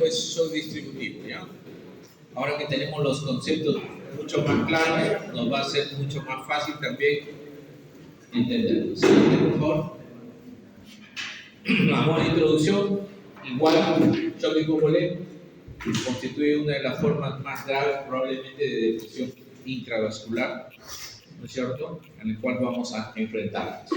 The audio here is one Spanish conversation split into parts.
pues shock distributivo, ¿ya? Ahora que tenemos los conceptos mucho más claros, nos va a ser mucho más fácil también entenderlo. Siguiente, por favor. Vamos a la introducción. Igual, shock hipovolémico constituye una de las formas más graves probablemente de depresión intravascular, ¿no es cierto?, en el cual vamos a enfrentarnos.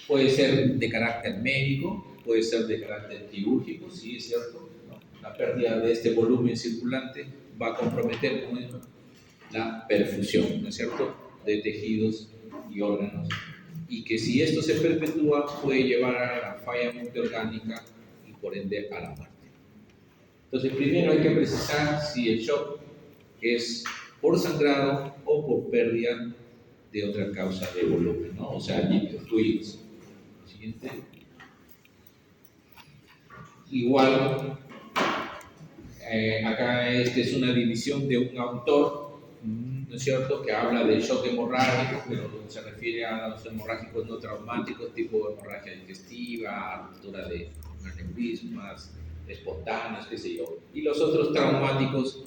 Puede ser de carácter médico, puede ser de carácter quirúrgico, sí, es cierto, ¿no? La pérdida de este volumen circulante va a comprometer con eso la perfusión, ¿no es cierto?, de tejidos y órganos, y que si esto se perpetúa puede llevar a la falla multiorgánica y por ende a la muerte. Entonces, primero hay que precisar si el shock es por sangrado o por pérdida de otra causa de volumen, ¿no? O sea, líquidos. Siguiente. Igual, acá es una división de un autor, ¿no es cierto?, que habla del shock hemorrágico, pero se refiere a los hemorrágicos no traumáticos, tipo hemorragia digestiva, ruptura de aneurismas espontáneos, qué sé yo, y los otros traumáticos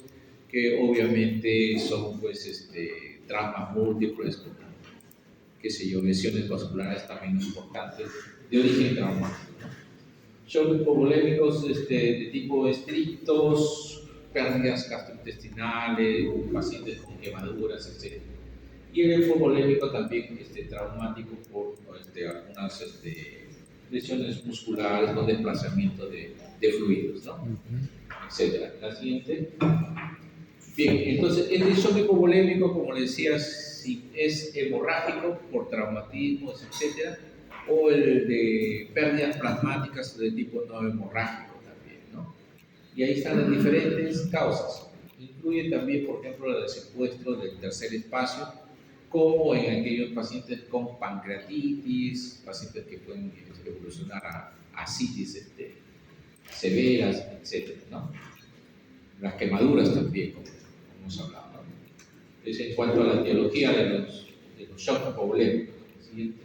que obviamente son pues traumas múltiples, qué sé yo, lesiones vasculares también importantes de origen traumático. Shock hipovolémicos de tipo estrictos, pérdidas gastrointestinales, pacientes con quemaduras, etc. Y el hipovolémico también traumático por algunas lesiones musculares con desplazamiento de fluidos, ¿no? Etcétera. La siguiente. Bien, entonces el shock hipovolémico, como les decía, si es hemorrágico por traumatismos, etcétera, o el de pérdidas plasmáticas de tipo no hemorrágico también, ¿no? Y ahí están las diferentes causas. Incluye también, por ejemplo, el secuestro del tercer espacio, como en aquellos pacientes con pancreatitis, pacientes que pueden evolucionar a ascitis severas, etcétera, ¿no? Las quemaduras también, como hemos hablado, ¿no? Es en cuanto a la etiología de los shocks hipovolémicos. Siguiente.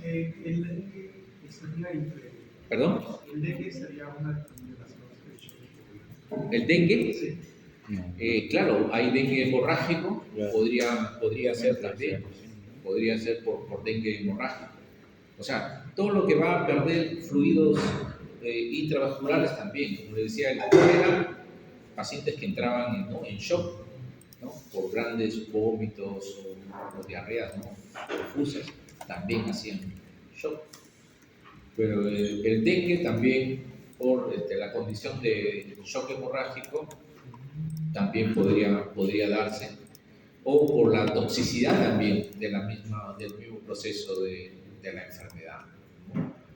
El dengue estaría entre... ¿Perdón? El dengue sería una de las causas del shock hipovolémico. ¿El dengue? Sí. Claro, hay dengue hemorrágico, podría ser también, podría ser por dengue hemorrágico. O sea, todo lo que va a perder fluidos intravasculares también, como les decía, eran pacientes que entraban en shock, ¿no?, por grandes vómitos o diarreas, ¿no?, profusas, también hacían shock. Pero el dengue también, por la condición de shock hemorrágico, también podría darse, o por la toxicidad también del mismo proceso de la enfermedad.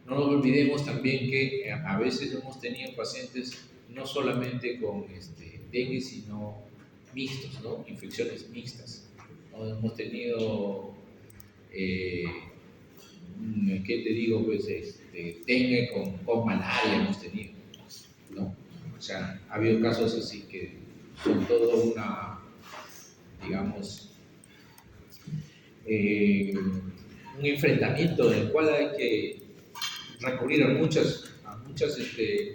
No nos olvidemos también que a veces hemos tenido pacientes no solamente con dengue, sino mixtos, ¿no?, infecciones mixtas. ¿No? Hemos tenido, ¿qué te digo? Pues dengue con malaria hemos tenido, ¿no? O sea, ha habido casos así que son todo digamos, un enfrentamiento en el cual hay que recurrir a muchas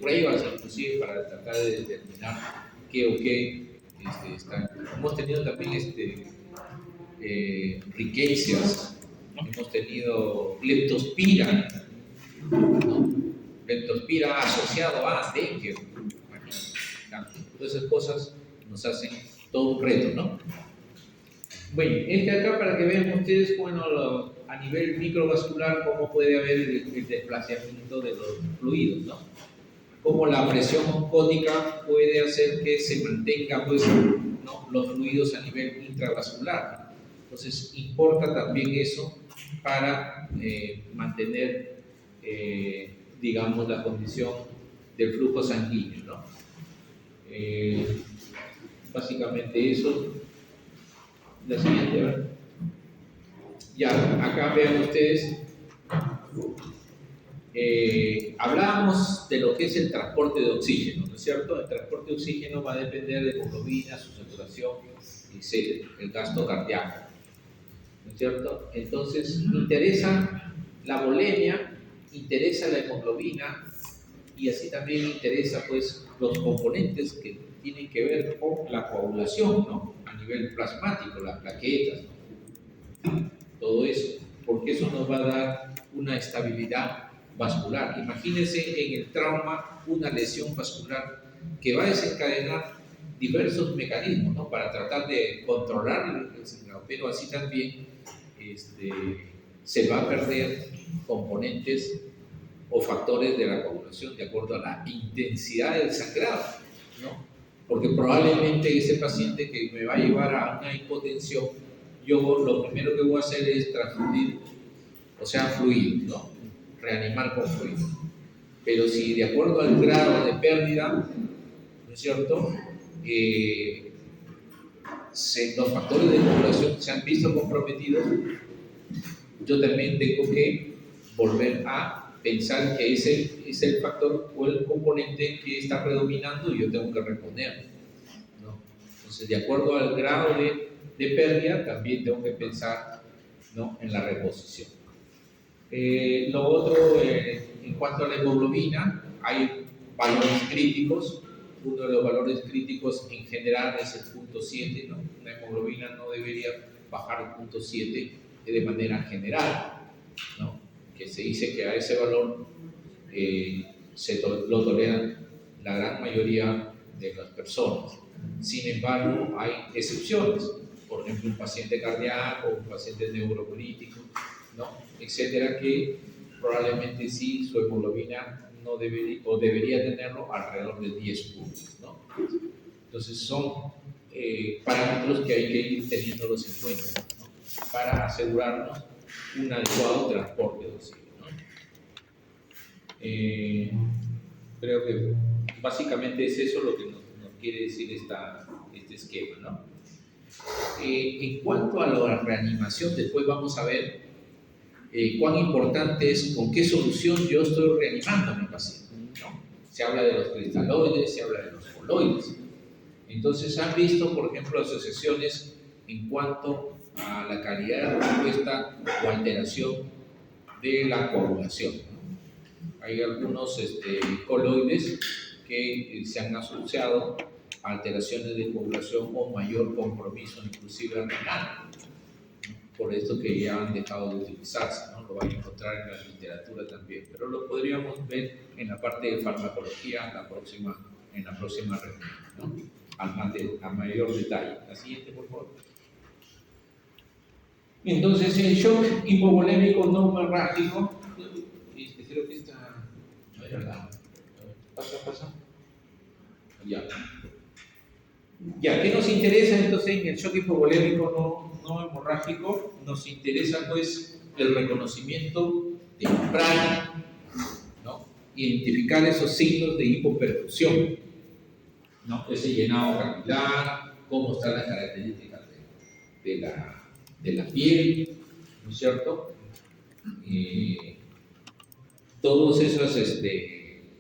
pruebas, inclusive para tratar de determinar qué o qué están. Hemos tenido también riquezas, hemos tenido leptospira, ¿no? Leptospira asociado a dengue. Todas esas cosas nos hacen todo un reto, ¿no? Bueno, acá para que vean ustedes, bueno, a nivel microvascular, cómo puede haber el desplazamiento de los fluidos, ¿no? Cómo la presión oncótica puede hacer que se mantenga, pues, ¿no?, los fluidos a nivel intravascular. Entonces, importa también eso para mantener, digamos, la condición del flujo sanguíneo, ¿no? Básicamente eso. La siguiente, ¿verdad? Ya, acá vean ustedes, hablábamos de lo que es el transporte de oxígeno, ¿no es cierto? El transporte de oxígeno va a depender de hemoglobina, su saturación, etc., el gasto cardíaco, ¿no es cierto? Entonces, interesa la volemia, interesa la hemoglobina, y así también interesa pues los componentes que tienen que ver con la coagulación, ¿no? A nivel plasmático, las plaquetas, ¿no? Todo eso, porque eso nos va a dar una estabilidad vascular. Imagínense en el trauma una lesión vascular que va a desencadenar diversos mecanismos, ¿no? Para tratar de controlar el sangrado, pero así también se va a perder componentes o factores de la coagulación de acuerdo a la intensidad del sangrado, ¿no? Porque probablemente ese paciente que me va a llevar a una hipotensión, yo lo primero que voy a hacer es transfundir, o sea, fluidos, ¿no? Reanimar con fluidos. Pero si de acuerdo al grado de pérdida, ¿no es cierto? Los factores de coagulación se han visto comprometidos, yo también tengo que volver a pensar que ese es el factor o el componente que está predominando y yo tengo que responder, ¿no? Entonces, de acuerdo al grado de pérdida, también tengo que pensar, ¿no? En la reposición. Lo otro, en cuanto a la hemoglobina, hay valores críticos. Uno de los valores críticos en general es el punto 7, ¿no? La hemoglobina no debería bajar el punto 7 de manera general, ¿no? Que se dice que a ese valor lo toleran la gran mayoría de las personas. Sin embargo, hay excepciones, por ejemplo, un paciente cardíaco, un paciente neuropolítico, ¿no? Etcétera, que probablemente sí su hemoglobina no debería, o debería tenerlo alrededor de 10 puntos, ¿no? Entonces son parámetros que hay que ir teniéndolos en cuenta, ¿no? Para asegurarnos un adecuado transporte de oxígeno, ¿no? Creo que básicamente es eso lo que nos quiere decir este esquema, ¿no? En cuanto a la reanimación, después vamos a ver cuán importante es con qué solución yo estoy reanimando a mi paciente, ¿no? Se habla de los cristaloides, se habla de los coloides. Entonces, han visto, por ejemplo, asociaciones en cuanto a la calidad de respuesta o alteración de la coagulación, ¿no? Hay algunos coloides que se han asociado a alteraciones de coagulación o mayor compromiso, inclusive renal. Por esto que ya han dejado de utilizarse, ¿no? Lo van a encontrar en la literatura también, pero lo podríamos ver en la parte de farmacología en la próxima reunión, ¿no? A mayor detalle. La siguiente, por favor. Entonces, el shock hipovolémico no hemorrágico, creo que está, no era la, pasa. Ya, ¿qué nos interesa entonces en el shock hipovolémico no hemorrágico? Nos interesa pues el reconocimiento temprano, ¿no? Identificar esos signos de hipoperfusión, ¿no? Ese llenado capilar, cómo están las características de la piel, ¿no es cierto? Todas esas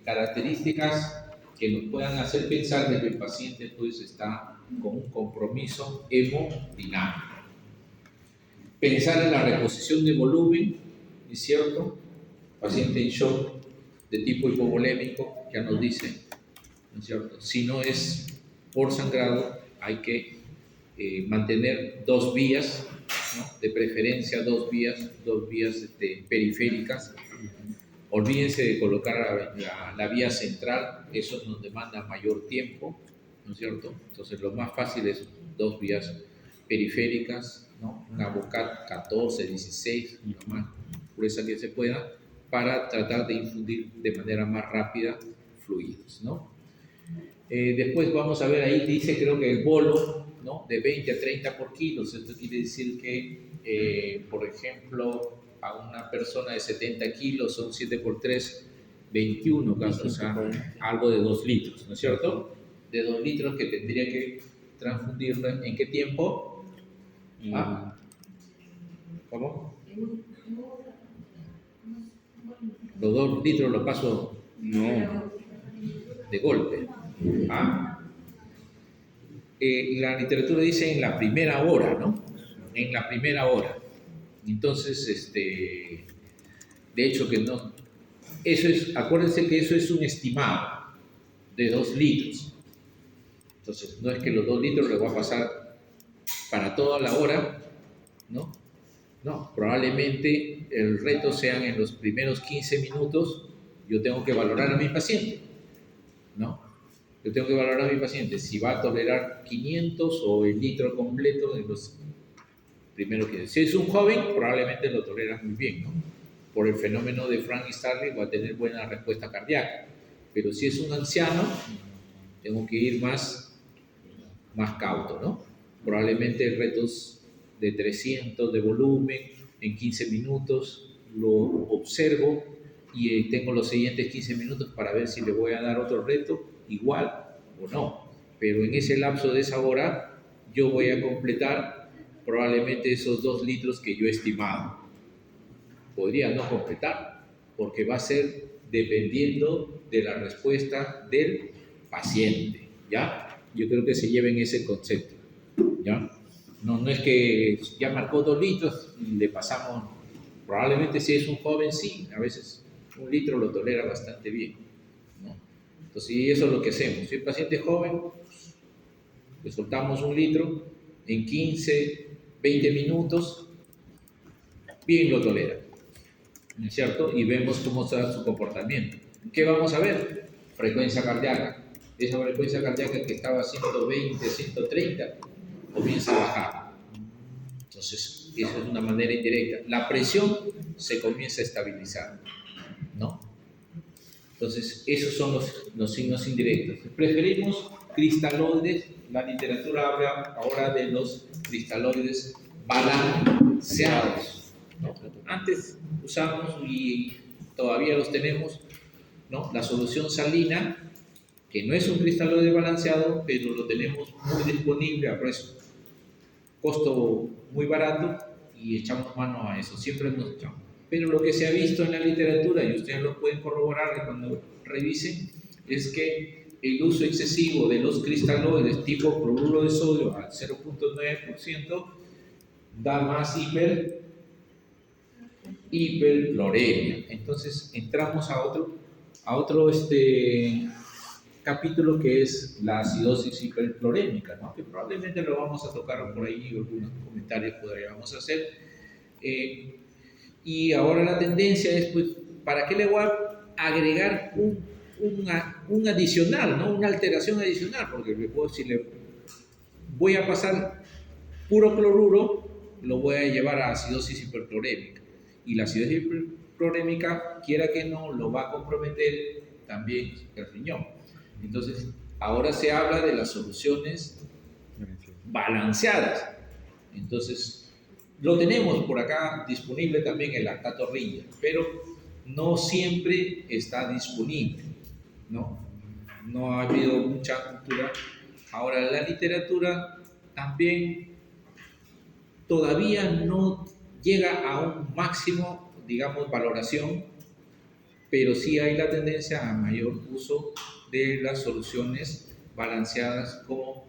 características que nos puedan hacer pensar de que el paciente pues está con un compromiso hemodinámico. Pensar en la reposición de volumen, ¿es cierto? Paciente en shock de tipo hipovolémico, ya nos dice, ¿no es cierto? Si no es por sangrado, hay que mantener 2 vías, ¿no? De preferencia 2 vías periféricas. Olvídense de colocar la vía central, eso nos demanda mayor tiempo, ¿no es cierto? Entonces lo más fácil es 2 vías periféricas, ¿no? Una Bocat 14, 16, lo más gruesa que se pueda, para tratar de infundir de manera más rápida fluidos, ¿no? Después vamos a ver, ahí dice creo que el bolo, ¿no? De 20 a 30 por kilos, esto quiere decir que, por ejemplo, a una persona de 70 kilos son 7 por 3, 21 casos, o sea, algo de 2 litros, ¿no es cierto? De 2 litros que tendría que transfundirla, ¿en qué tiempo? ¿Cómo? Los 2 litros los paso de golpe. La literatura dice en la primera hora, ¿no? En la primera hora. Entonces, de hecho que no acuérdense que eso es un estimado de 2 litros. Entonces, no es que los 2 litros les va a pasar para toda la hora, ¿no? No, probablemente el reto sean en los primeros 15 minutos, yo tengo que valorar a mi paciente, ¿no? Yo tengo que valorar a mi paciente si va a tolerar 500 o el litro completo en los primeros 15. Si es un joven, probablemente lo tolera muy bien, ¿no? Por el fenómeno de Frank y Starling va a tener buena respuesta cardíaca. Pero si es un anciano, tengo que ir más cauto, ¿no? Probablemente retos de 300 de volumen en 15 minutos, lo observo y tengo los siguientes 15 minutos para ver si le voy a dar otro reto igual o no. Pero en ese lapso de esa hora yo voy a completar probablemente esos 2 litros que yo he estimado. Podría no completar, porque va a ser dependiendo de la respuesta del paciente, ¿ya? Yo creo que se lleven ese concepto, ¿ya? No es que ya marcó 2 litros y le pasamos, probablemente si es un joven, sí, a veces 1 litro lo tolera bastante bien, ¿no? Entonces, y eso es lo que hacemos. Si el paciente es joven, pues, le soltamos 1 litro en 15, 20 minutos, bien lo tolera, ¿no es cierto? Y vemos cómo está su comportamiento. ¿Qué vamos a ver? Frecuencia cardíaca. Esa frecuencia cardíaca que estaba a 120, 130, comienza a bajar. Entonces, eso es una manera indirecta. La presión se comienza a estabilizar, ¿no? Entonces, esos son los signos indirectos. Preferimos cristaloides. La literatura habla ahora de los cristaloides balanceados, ¿no? Antes usamos y todavía los tenemos, ¿no? La solución salina, que no es un cristaloide balanceado, pero lo tenemos muy disponible a precio, costo muy barato y echamos mano a eso, siempre nos echamos. Pero lo que se ha visto en la literatura, y ustedes lo pueden corroborar cuando revisen, es que el uso excesivo de los cristaloides tipo cloruro de sodio al 0.9% da más hipercloremia. Entonces entramos a otro capítulo que es la acidosis hiperclorémica, ¿no? Que probablemente lo vamos a tocar por ahí, algunos comentarios podríamos hacer. Y ahora la tendencia es, pues, ¿para qué le voy a agregar un adicional, ¿no? Una alteración adicional? Porque si le voy a pasar puro cloruro, lo voy a llevar a acidosis hiperclorémica. Y la acidosis hiperclorémica, quiera que no, lo va a comprometer también el riñón. Entonces, ahora se habla de las soluciones balanceadas. Entonces, lo tenemos por acá disponible también el lactato ringer, pero no siempre está disponible, ¿no? No ha habido mucha cultura. Ahora, la literatura también todavía no llega a un máximo, digamos, valoración, pero sí hay la tendencia a mayor uso de las soluciones balanceadas, como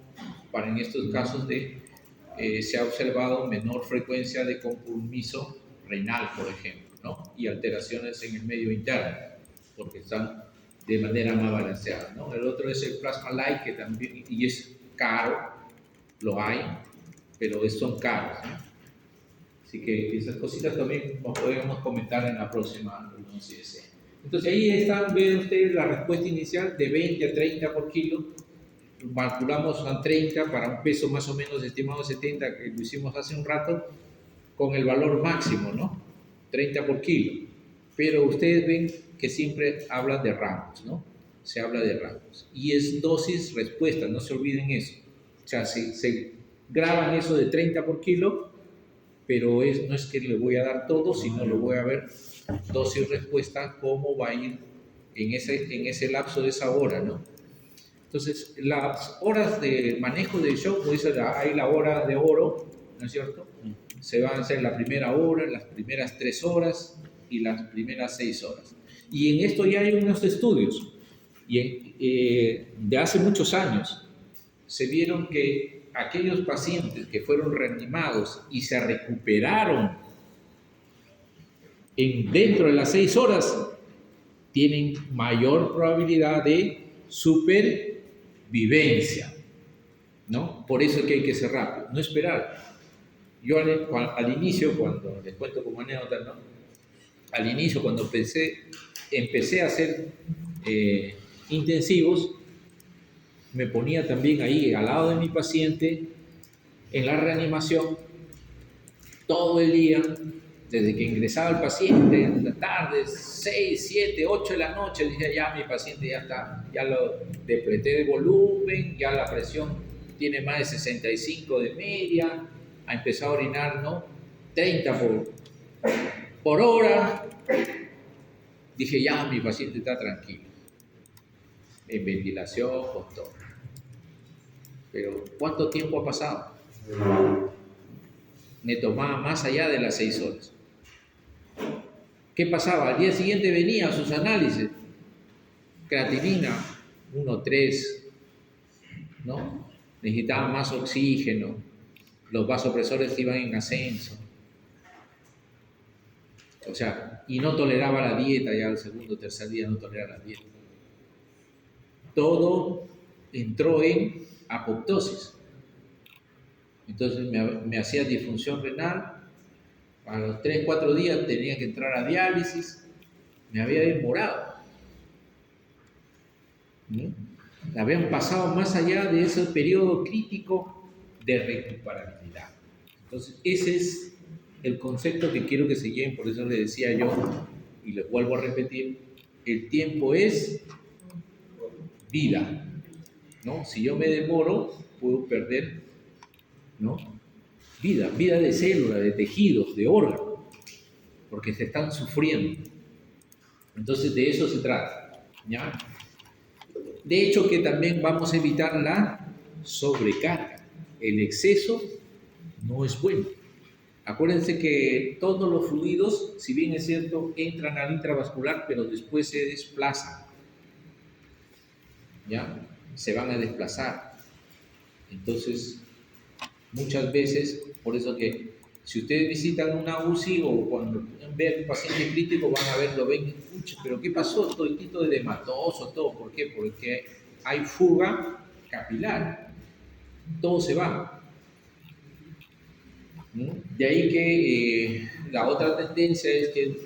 para en estos casos se ha observado menor frecuencia de compromiso renal, por ejemplo, ¿no? Y alteraciones en el medio interno, porque están de manera más balanceada, ¿no? El otro es el plasma light, que también, y es caro, lo hay, pero son caros, ¿no? Así que esas cositas también nos podemos comentar en la próxima reunión si desea. Entonces ahí están, ven ustedes la respuesta inicial de 20 a 30 por kilo. Calculamos a 30 para un peso más o menos estimado de 70, que lo hicimos hace un rato, con el valor máximo, ¿no? 30 por kilo. Pero ustedes ven que siempre hablan de rangos, ¿no? Se habla de rangos. Y es dosis-respuesta, no se olviden eso. O sea, se graban eso de 30 por kilo, pero no es que le voy a dar todo, sino lo voy a ver dosis-respuesta, cómo va a ir en ese lapso de esa hora, ¿no? Entonces, las horas de manejo del shock, pues hay la hora de oro, ¿no es cierto? Se van a hacer la primera hora, las primeras 3 horas y las primeras 6 horas. Y en esto ya hay unos estudios, de hace muchos años, se vieron que aquellos pacientes que fueron reanimados y se recuperaron dentro de las 6 horas, tienen mayor probabilidad de supervivencia, ¿no? Por eso es que hay que ser rápido, no esperar. Yo al inicio, cuando les cuento como anécdota, ¿no? Al inicio, cuando empecé a hacer intensivos, me ponía también ahí al lado de mi paciente en la reanimación todo el día, desde que ingresaba el paciente en la tarde, 6, 7, 8 de la noche, dije ya mi paciente ya está, ya lo depleté de volumen, ya la presión tiene más de 65 de media, ha empezado a orinar, ¿no? 30 por hora. Dije ya mi paciente está tranquilo, en ventilación, con todo. Pero ¿cuánto tiempo ha pasado? Me tomaba más allá de las 6 horas. ¿Qué pasaba? Al día siguiente venían sus análisis. Creatinina, 1,3, ¿no? Necesitaba más oxígeno. Los vasopresores iban en ascenso. O sea, y no toleraba la dieta, ya el segundo o tercer día no toleraba la dieta. Todo entró en apoptosis. Entonces me hacía disfunción renal. A los 3, 4 días tenía que entrar a diálisis. Me había demorado. Habían pasado más allá de ese periodo crítico de recuperabilidad. Entonces, ese es el concepto que quiero que se lleven. Por eso les decía yo, y les vuelvo a repetir, el tiempo es vida, ¿no? Si yo me demoro, puedo perder, ¿no? Vida de células, de tejidos, de órganos, porque se están sufriendo. Entonces, de eso se trata, ¿ya? De hecho, que también vamos a evitar la sobrecarga. El exceso no es bueno. Acuérdense que todos los fluidos, si bien es cierto, entran al intravascular, pero después se desplazan, ¿ya? Se van a desplazar. Entonces, muchas veces, por eso que si ustedes visitan una UCI o cuando ven un paciente crítico van a ver, lo ven, pero ¿qué pasó? Todo el tipo de hematoso, todo. ¿Por qué? Porque hay fuga capilar. Todo se va. De ahí que la otra tendencia es que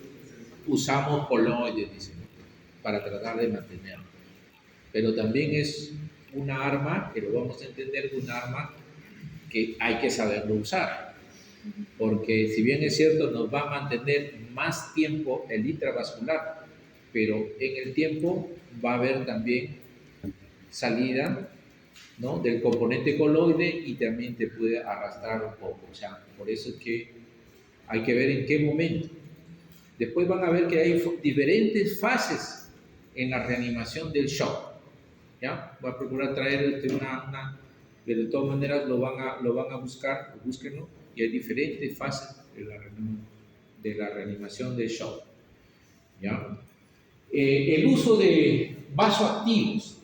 usamos coloides, dicen, para tratar de mantenerlo. Pero también es una arma, que lo vamos a entender, una arma que hay que saberlo usar. Porque si bien es cierto, nos va a mantener más tiempo el intravascular, pero en el tiempo va a haber también salida, ¿no?, del componente coloide y también te puede arrastrar un poco. O sea, por eso es que hay que ver en qué momento. Después van a ver que hay diferentes fases en la reanimación del shock. ¿Ya? Voy a procurar traer una de todas maneras lo van a buscar, búsquenlo, y hay diferentes fases de la reanimación del shock. ¿Ya? El uso de vasoactivos.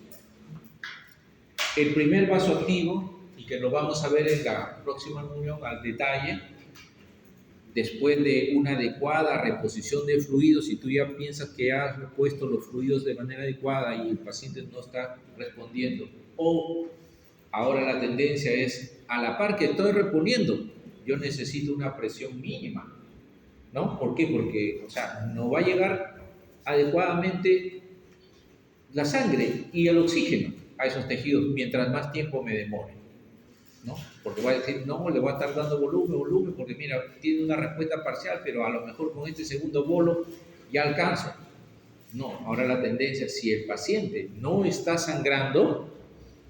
El primer vasoactivo, y que lo vamos a ver en la próxima reunión al detalle, después de una adecuada reposición de fluidos, si tú ya piensas que has repuesto los fluidos de manera adecuada y el paciente no está respondiendo, o ahora la tendencia es, a la par que estoy reponiendo, yo necesito una presión mínima, ¿no? ¿Por qué? Porque, o sea, no va a llegar adecuadamente la sangre y el oxígeno a esos tejidos mientras más tiempo me demore, ¿no? Porque voy a decir, no, le voy a estar dando volumen, porque mira, tiene una respuesta parcial, pero a lo mejor con este segundo bolo ya alcanzo. No, ahora la tendencia, si el paciente no está sangrando,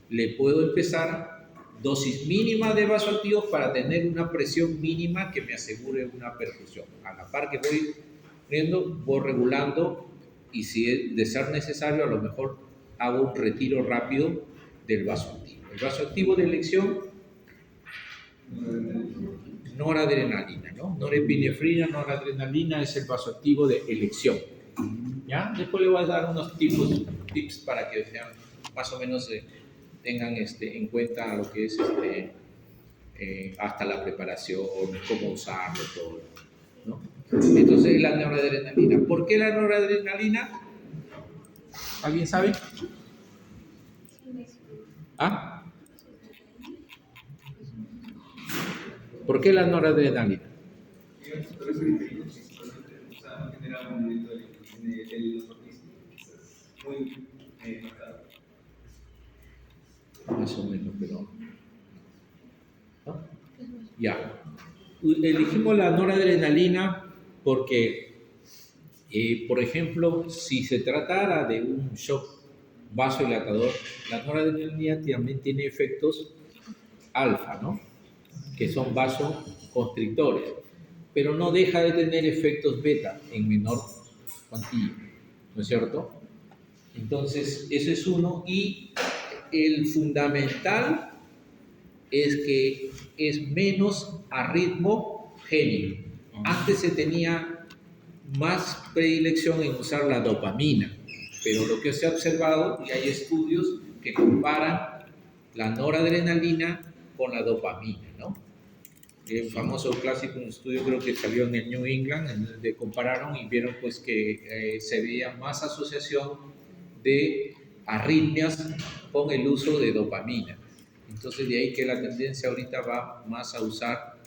le puedo empezar dosis mínima de vasoactivos para tener una presión mínima que me asegure una perfusión. A la par que voy viendo, voy regulando, y si es de ser necesario, a lo mejor hago un retiro rápido del vasoactivo. El vasoactivo de elección, noradrenalina, ¿no? Norepinefrina, noradrenalina es el vasoactivo de elección. ¿Ya? Después le voy a dar unos tips para que sean más o menos tengan en cuenta lo que es hasta la preparación, cómo usarlo, todo, ¿no? Entonces la noradrenalina. ¿Por qué la noradrenalina? ¿Alguien sabe? ¿Ah? ¿Por qué la noradrenalina? Genera un movimiento del organismo muy marcado. Más o menos, pero ¿no? Ya. Elegimos la noradrenalina porque, por ejemplo, si se tratara de un shock vasodilatador, la noradrenalina también tiene efectos alfa, ¿no? Que son vasoconstrictores, pero no deja de tener efectos beta en menor cuantía, ¿no es cierto? Entonces, ese es uno. Y el fundamental es que es menos arritmogénico. Antes se tenía más predilección en usar la dopamina, pero lo que se ha observado, y hay estudios que comparan la noradrenalina con la dopamina, ¿no? El famoso clásico, un estudio creo que salió en el New England, en donde compararon y vieron pues que se veía más asociación de arritmias con el uso de dopamina. Entonces de ahí que la tendencia ahorita va más a usar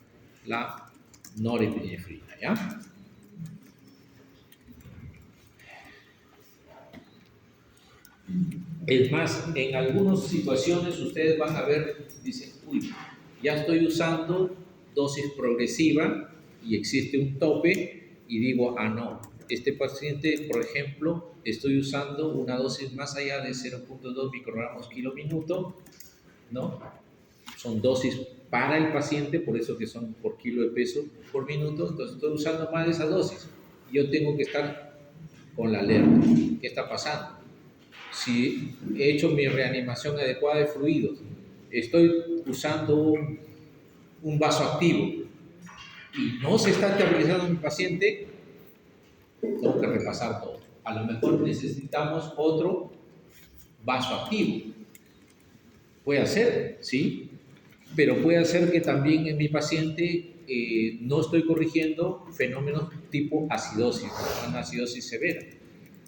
la norepinefrina, ¿ya? Es más, en algunas situaciones ustedes van a ver, dicen, uy, ya estoy usando dosis progresiva y existe un tope y digo, ah, no, este paciente, por ejemplo, estoy usando una dosis más allá de 0.2 microgramos kilo minuto, ¿no? Son dosis para el paciente, por eso que son por kilo de peso por minuto, entonces estoy usando más de esa dosis. Yo tengo que estar con la alerta. ¿Qué está pasando? Si he hecho mi reanimación adecuada de fluidos, estoy usando un vasoactivo y no se está estabilizando mi paciente, tengo que repasar todo. A lo mejor necesitamos otro vasoactivo. Puede ser, ¿sí? Pero puede ser que también en mi paciente no estoy corrigiendo fenómenos tipo acidosis, una acidosis severa.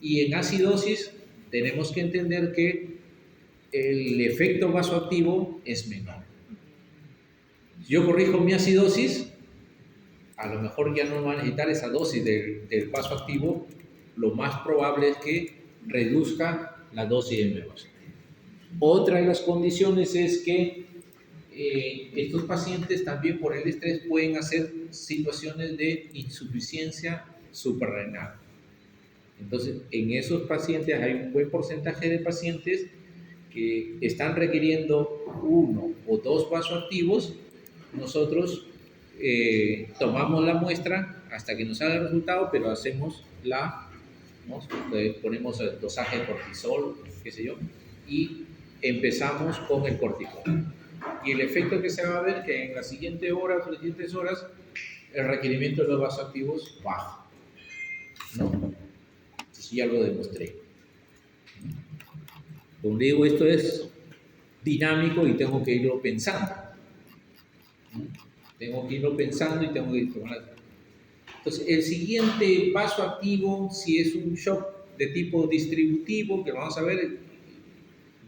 Y en acidosis tenemos que entender que el efecto vasoactivo es menor. Si yo corrijo mi acidosis, a lo mejor ya no va a necesitar esa dosis del vasoactivo, lo más probable es que reduzca la dosis de mi vasoactivo. Otra de las condiciones es que estos pacientes también por el estrés pueden hacer situaciones de insuficiencia suprarrenal. Entonces, en esos pacientes hay un buen porcentaje de pacientes que están requiriendo 1 o 2 vasoactivos. Nosotros tomamos la muestra hasta que nos salga el resultado, pero hacemos ¿no? Ponemos el dosaje de cortisol, qué sé yo, y empezamos con el cortisol. Y el efecto que se va a ver que en las siguientes horas o las siguientes horas el requerimiento de los vasoactivos baja, ¿no? Entonces ya lo demostré. Como digo, esto es dinámico y tengo que irlo pensando. Tengo que irlo pensando y tengo que ir tomando. Entonces, el siguiente paso activo, si es un shock de tipo distributivo, que vamos a ver,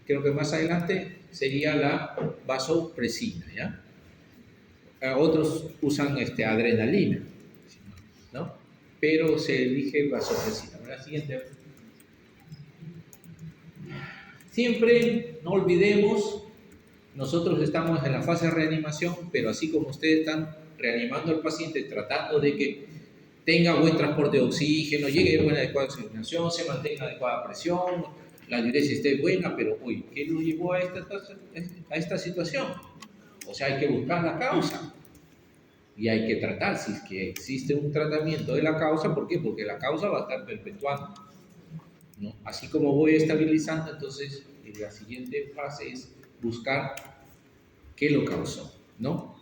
creo que más adelante, sería la vasopresina, ¿ya? Otros usan adrenalina, ¿no? Pero se elige vasopresina. La siguiente. Siempre no olvidemos, nosotros estamos en la fase de reanimación, pero así como ustedes están reanimando al paciente, tratando de que tenga buen transporte de oxígeno, llegue a buena adecuada oxigenación, se mantenga adecuada presión, la diuresis esté buena, pero uy, ¿qué lo llevó a esta situación? O sea, hay que buscar la causa y hay que tratar, si es que existe un tratamiento de la causa. ¿Por qué? Porque la causa va a estar perpetuando, ¿no? Así como voy estabilizando, entonces la siguiente fase es buscar qué lo causó, ¿no?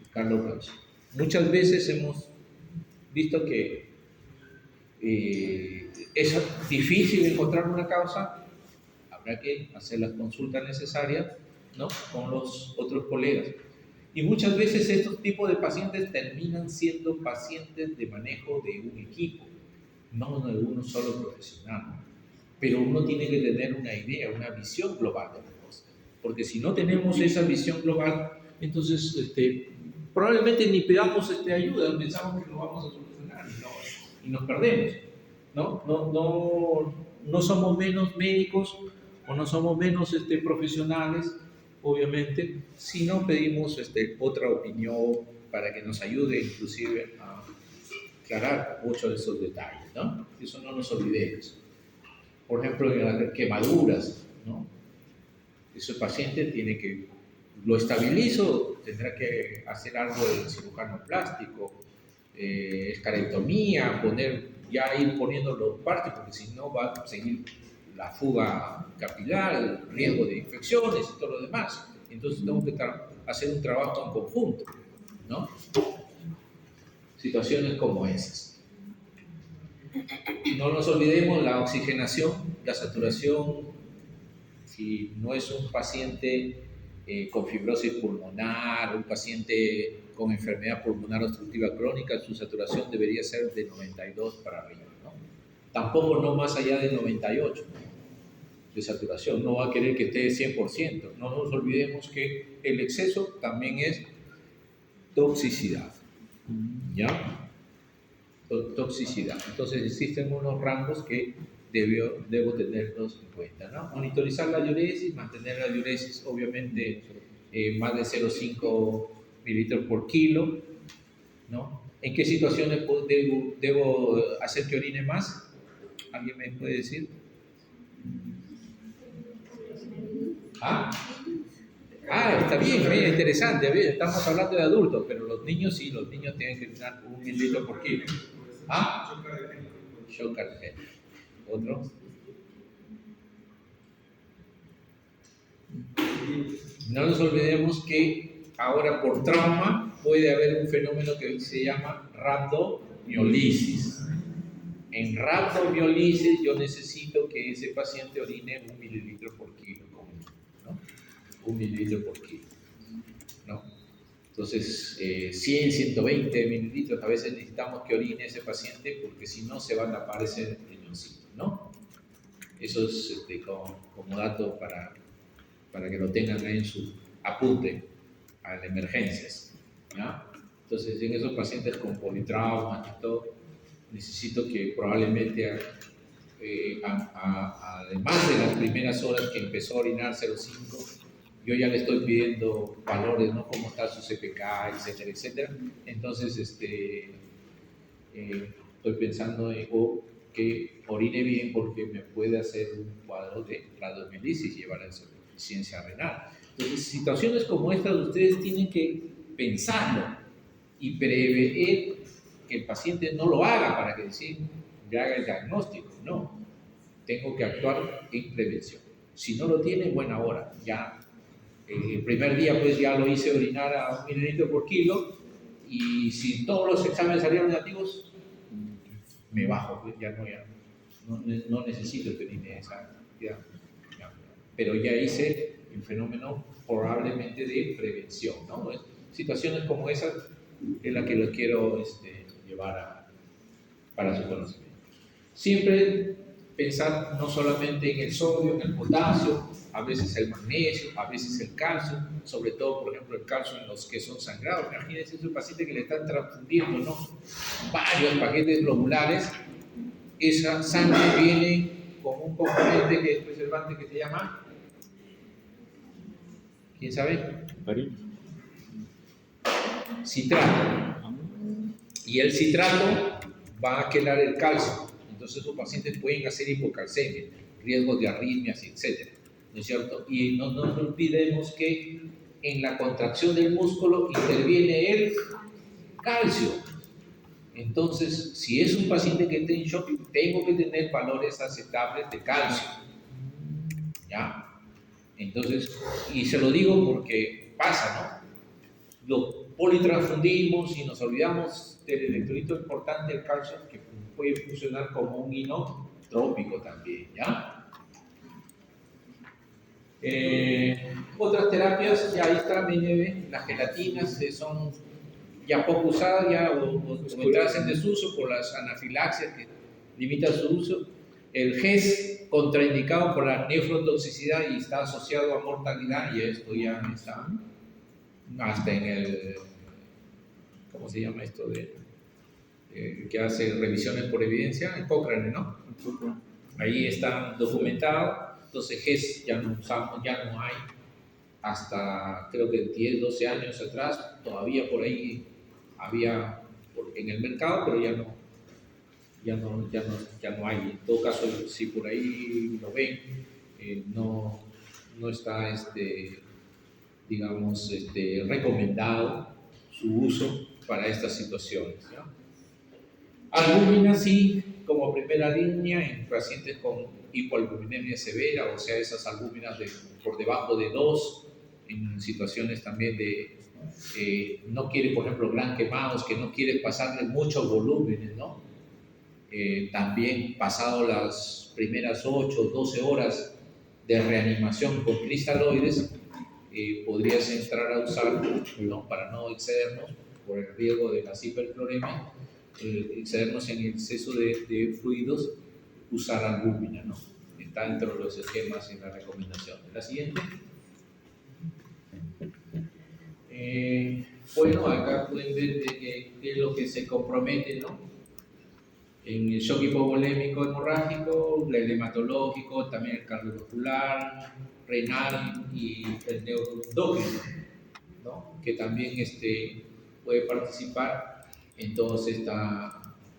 Buscar lo causó. Muchas veces hemos visto que es difícil encontrar una causa, habrá que hacer las consultas necesarias, ¿no? Con los otros colegas. Y muchas veces estos tipos de pacientes terminan siendo pacientes de manejo de un equipo, no de uno solo profesional. pero uno tiene que tener una idea, una visión global de las cosas. Porque si no tenemos esa visión global, entonces probablemente ni pedamos ayuda, pensamos que lo vamos a solucionar y nos perdemos. No somos menos médicos o no somos menos profesionales, obviamente, si no pedimos otra opinión para que nos ayude inclusive a aclarar muchos de esos detalles, ¿no? Eso no nos olvidemos. Por ejemplo, en las quemaduras, ¿no? Ese paciente tiene que, lo estabilizo, tendrá que hacer algo de cirujano plástico, escarectomía, ir poniendo los partes, porque si no va a seguir la fuga capilar, el riesgo de infecciones y todo lo demás. Entonces tengo que hacer un trabajo en conjunto, ¿no? Situaciones como esas. No nos olvidemos la oxigenación, la saturación. Si no es un paciente con fibrosis pulmonar, un paciente con enfermedad pulmonar obstructiva crónica, su saturación debería ser de 92 para arriba, ¿no? Tampoco no más allá de 98 de saturación, no va a querer que esté 100%. No nos olvidemos que el exceso también es toxicidad, ¿ya? Toxicidad. Entonces existen unos rangos que debo tenerlos en cuenta, ¿no? Monitorizar la diuresis, mantener la diuresis obviamente más de 0,5 mililitros por kilo, ¿no? ¿En qué situaciones debo hacer que orine más? ¿Alguien me puede decir? Está bien, interesante, bien. Estamos hablando de adultos, pero los niños sí, los niños tienen que orinar 1 mililitro por kilo. Shock cardiogénico. ¿Otro? No nos olvidemos que ahora por trauma puede haber un fenómeno que se llama rhabdomiolisis. En rhabdomiolisis yo necesito que ese paciente orine 1 mililitro por kilo, ¿no? 1 mililitro por kilo, ¿no? Entonces, 100, 120 mililitros, a veces necesitamos que orine ese paciente porque si no se va a tapar ese riñoncito, ¿no? Eso es como dato para que lo tengan ahí en su apunte a las emergencias, ¿ya? Entonces, en esos pacientes con politraumas y todo, necesito que probablemente, además de las primeras horas que empezó a orinar 0,5, yo ya le estoy pidiendo valores, ¿no? Cómo está su CPK, etcétera, etcétera. Entonces, estoy pensando en que orine bien porque me puede hacer un cuadro de rhabdomiolisis y llevar a insuficiencia renal. Entonces, situaciones como estas ustedes tienen que pensarlo y prever que el paciente no lo haga para que decir, ya haga el diagnóstico. No, tengo que actuar en prevención. Si no lo tiene, buena hora. Ya el primer día pues ya lo hice orinar a 1 mililitro por kilo y si todos los exámenes salieron negativos, me bajo, pues ya no necesito que orine esa cantidad. Pero ya hice el fenómeno probablemente de prevención, ¿no? Situaciones como esas es la que lo quiero llevar para su conocimiento. Siempre pensar no solamente en el sodio, en el potasio, a veces el magnesio, a veces el calcio, sobre todo, por ejemplo, el calcio en los que son sangrados. Imagínense ese paciente que le están transfundiendo, ¿no? Varios paquetes globulares. Esa sangre viene con un componente que es preservante que se llama, ¿quién sabe? Citrato. Y el citrato va a quelar el calcio. Entonces los pacientes pueden hacer hipocalcemia, riesgos de arritmias, etc. ¿No es cierto? Y no nos olvidemos que en la contracción del músculo interviene el calcio. Entonces, si es un paciente que está en shock, tengo que tener valores aceptables de calcio. ¿Ya? Entonces, y se lo digo porque pasa, ¿no? Lo politransfundimos y nos olvidamos del electrolito importante, el calcio, que puede funcionar como un inotrópico también, ¿ya? Otras terapias, ya ahí está, las gelatinas son ya poco usadas, ya o entradas en desuso por las anafilaxias que limitan su uso. El GES contraindicado por la nefrotoxicidad y está asociado a mortalidad, y esto ya está hasta en el, ¿cómo se llama esto? Que hace revisiones por evidencia, en Cochrane, ¿no? Ahí está documentado. Entonces GES ya no usamos, ya no hay. Hasta creo que 10, 12 años atrás todavía por ahí había en el mercado, pero ya no hay. En todo caso, si por ahí lo ven, no está digamos, recomendado su uso para estas situaciones, ¿ya? Albúmina sí, como primera línea en pacientes con hipoalbuminemia severa, o sea, esas albúminas por debajo de 2, en situaciones también de no quiere, por ejemplo, gran quemados, que no quiere pasarle muchos volúmenes, ¿no? También pasado las primeras 8 o 12 horas de reanimación con cristaloides, podrías entrar a usar, ¿no? Para no excedernos por el riesgo de las hipercloremia, excedernos en exceso de fluidos, usar albúmina, ¿no? Está dentro de los esquemas y la recomendación. La siguiente. Bueno, acá pueden ver qué es lo que se compromete, ¿no? En el shock hipovolémico hemorrágico, el hematológico, también el cardiovascular, renal y el neuroendocrino, ¿no? Que también puede participar en todos estos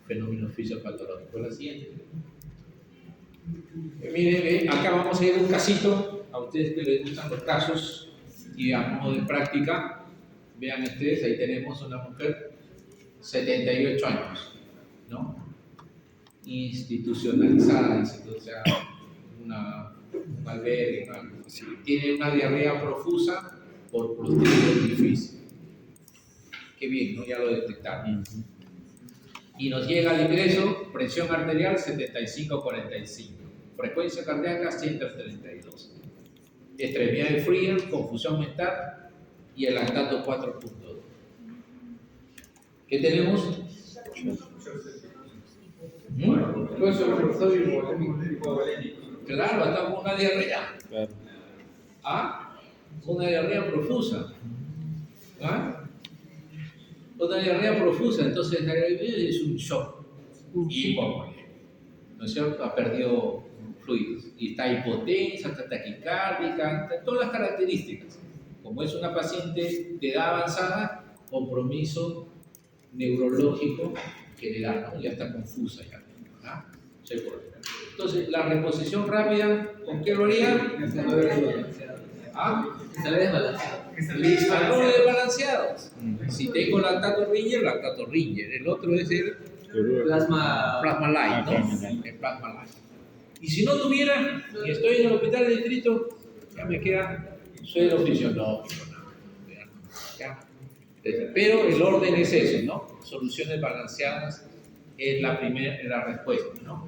fenómenos fisiopatológicos. La siguiente. Miren, acá vamos a ir a un casito, a ustedes que les gustan los casos y a modo de práctica. Vean ustedes, ahí tenemos una mujer, 78 años, ¿no? Institucionalizada, o sea, un albergue, tiene una diarrea profusa por clostridium difficile. Qué bien, ¿no? Ya lo detectaron. Y nos llega al ingreso, presión arterial 75-45, frecuencia cardíaca 132, extremidades frías, confusión mental y el lactato 4.2. ¿Qué tenemos? Todo eso reforzado y hipovolémico. Claro, hasta con una diarrea. Claro. ¿Ah? Una diarrea profusa. ¿Ah? Una diarrea profusa, entonces es un shock hipovolémico, ¿no es cierto? Ha perdido fluidos y está hipotensa, está taquicárdica, todas las características. Como es una paciente de edad avanzada, compromiso neurológico general, ¿no? Ya está confusa ya. ¿Ah? Entonces, la reposición rápida, ¿con qué lo haría? ¿Ah? Cristaloides desbalanceados. Si tengo lactato ringer. El otro es el plasma light, ¿no? El plasma light. Y si no tuviera, y estoy en el hospital de distrito, ya me queda suelo fisiológico, ¿no? ¿Ya? Pero el orden es eso, ¿no? Soluciones balanceadas es la respuesta, ¿no?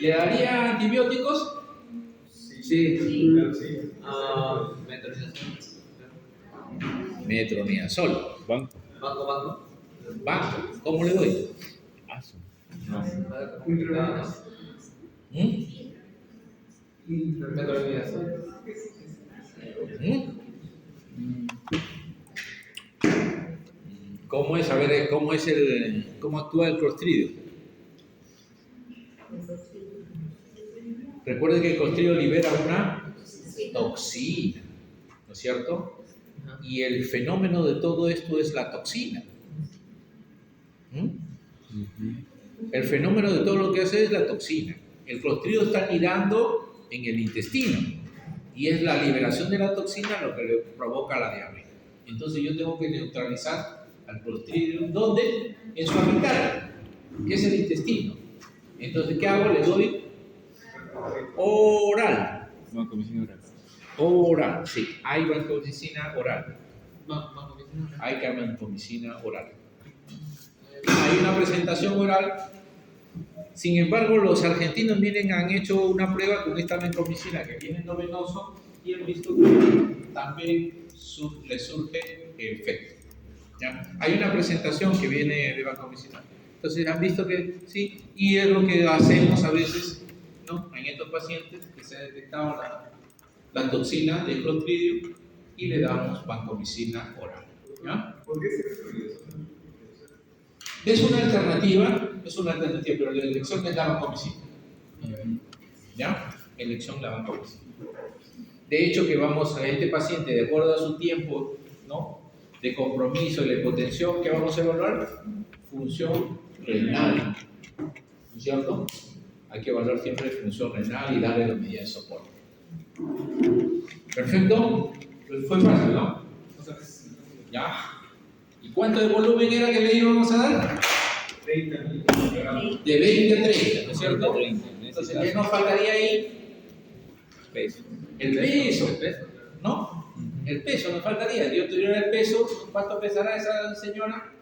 ¿Le daría antibióticos? Sí. Metronidazol. Banco. Banco. ¿Cómo le doy? Aso. ¿Cómo es? A ver, ¿cómo actúa el Clostridio? Recuerden que el Clostridio libera una toxina, ¿no es cierto? Y el fenómeno de todo esto es la toxina. El fenómeno de todo lo que hace es la toxina. El Clostridio está mirando en el intestino y es la liberación de la toxina lo que le provoca la diarrea. Entonces yo tengo que neutralizar al Clostridio, ¿dónde? En su hábitat, que es el intestino. Entonces, ¿qué hago? Le doy oral. Vancomicina oral. Oral, sí. Hay vancomicina oral. Hay vancomicina oral. Hay una presentación oral. Sin embargo, los argentinos han hecho una prueba con esta vancomicina que viene endovenoso y han visto que también le surge efecto. ¿Ya? Hay una presentación que viene de vancomicina. Entonces han visto que sí, y es lo que hacemos a veces ¿no? En estos pacientes que se ha detectado la toxina de Clostridium y le damos vancomicina oral. ¿Ya? ¿Por qué se excluyó eso? Es una alternativa, pero la elección es la vancomicina. ¿Ya? Elección la vancomicina. De hecho, que vamos a este paciente, de acuerdo a su tiempo, ¿no?, de compromiso y la hipotensión que vamos a evaluar, función renal, ¿no es cierto? Hay que evaluar siempre función renal y darle la medida de soporte. Perfecto. Pues fue fácil, ¿no? ¿Ya? ¿Y cuánto de volumen era que le íbamos a dar? 30 De 20 a 30, ¿no es cierto? Entonces, ¿qué nos faltaría ahí? Peso. El peso, ¿no? El peso nos faltaría. Yo tuviera el peso, ¿cuánto pesará esa señora?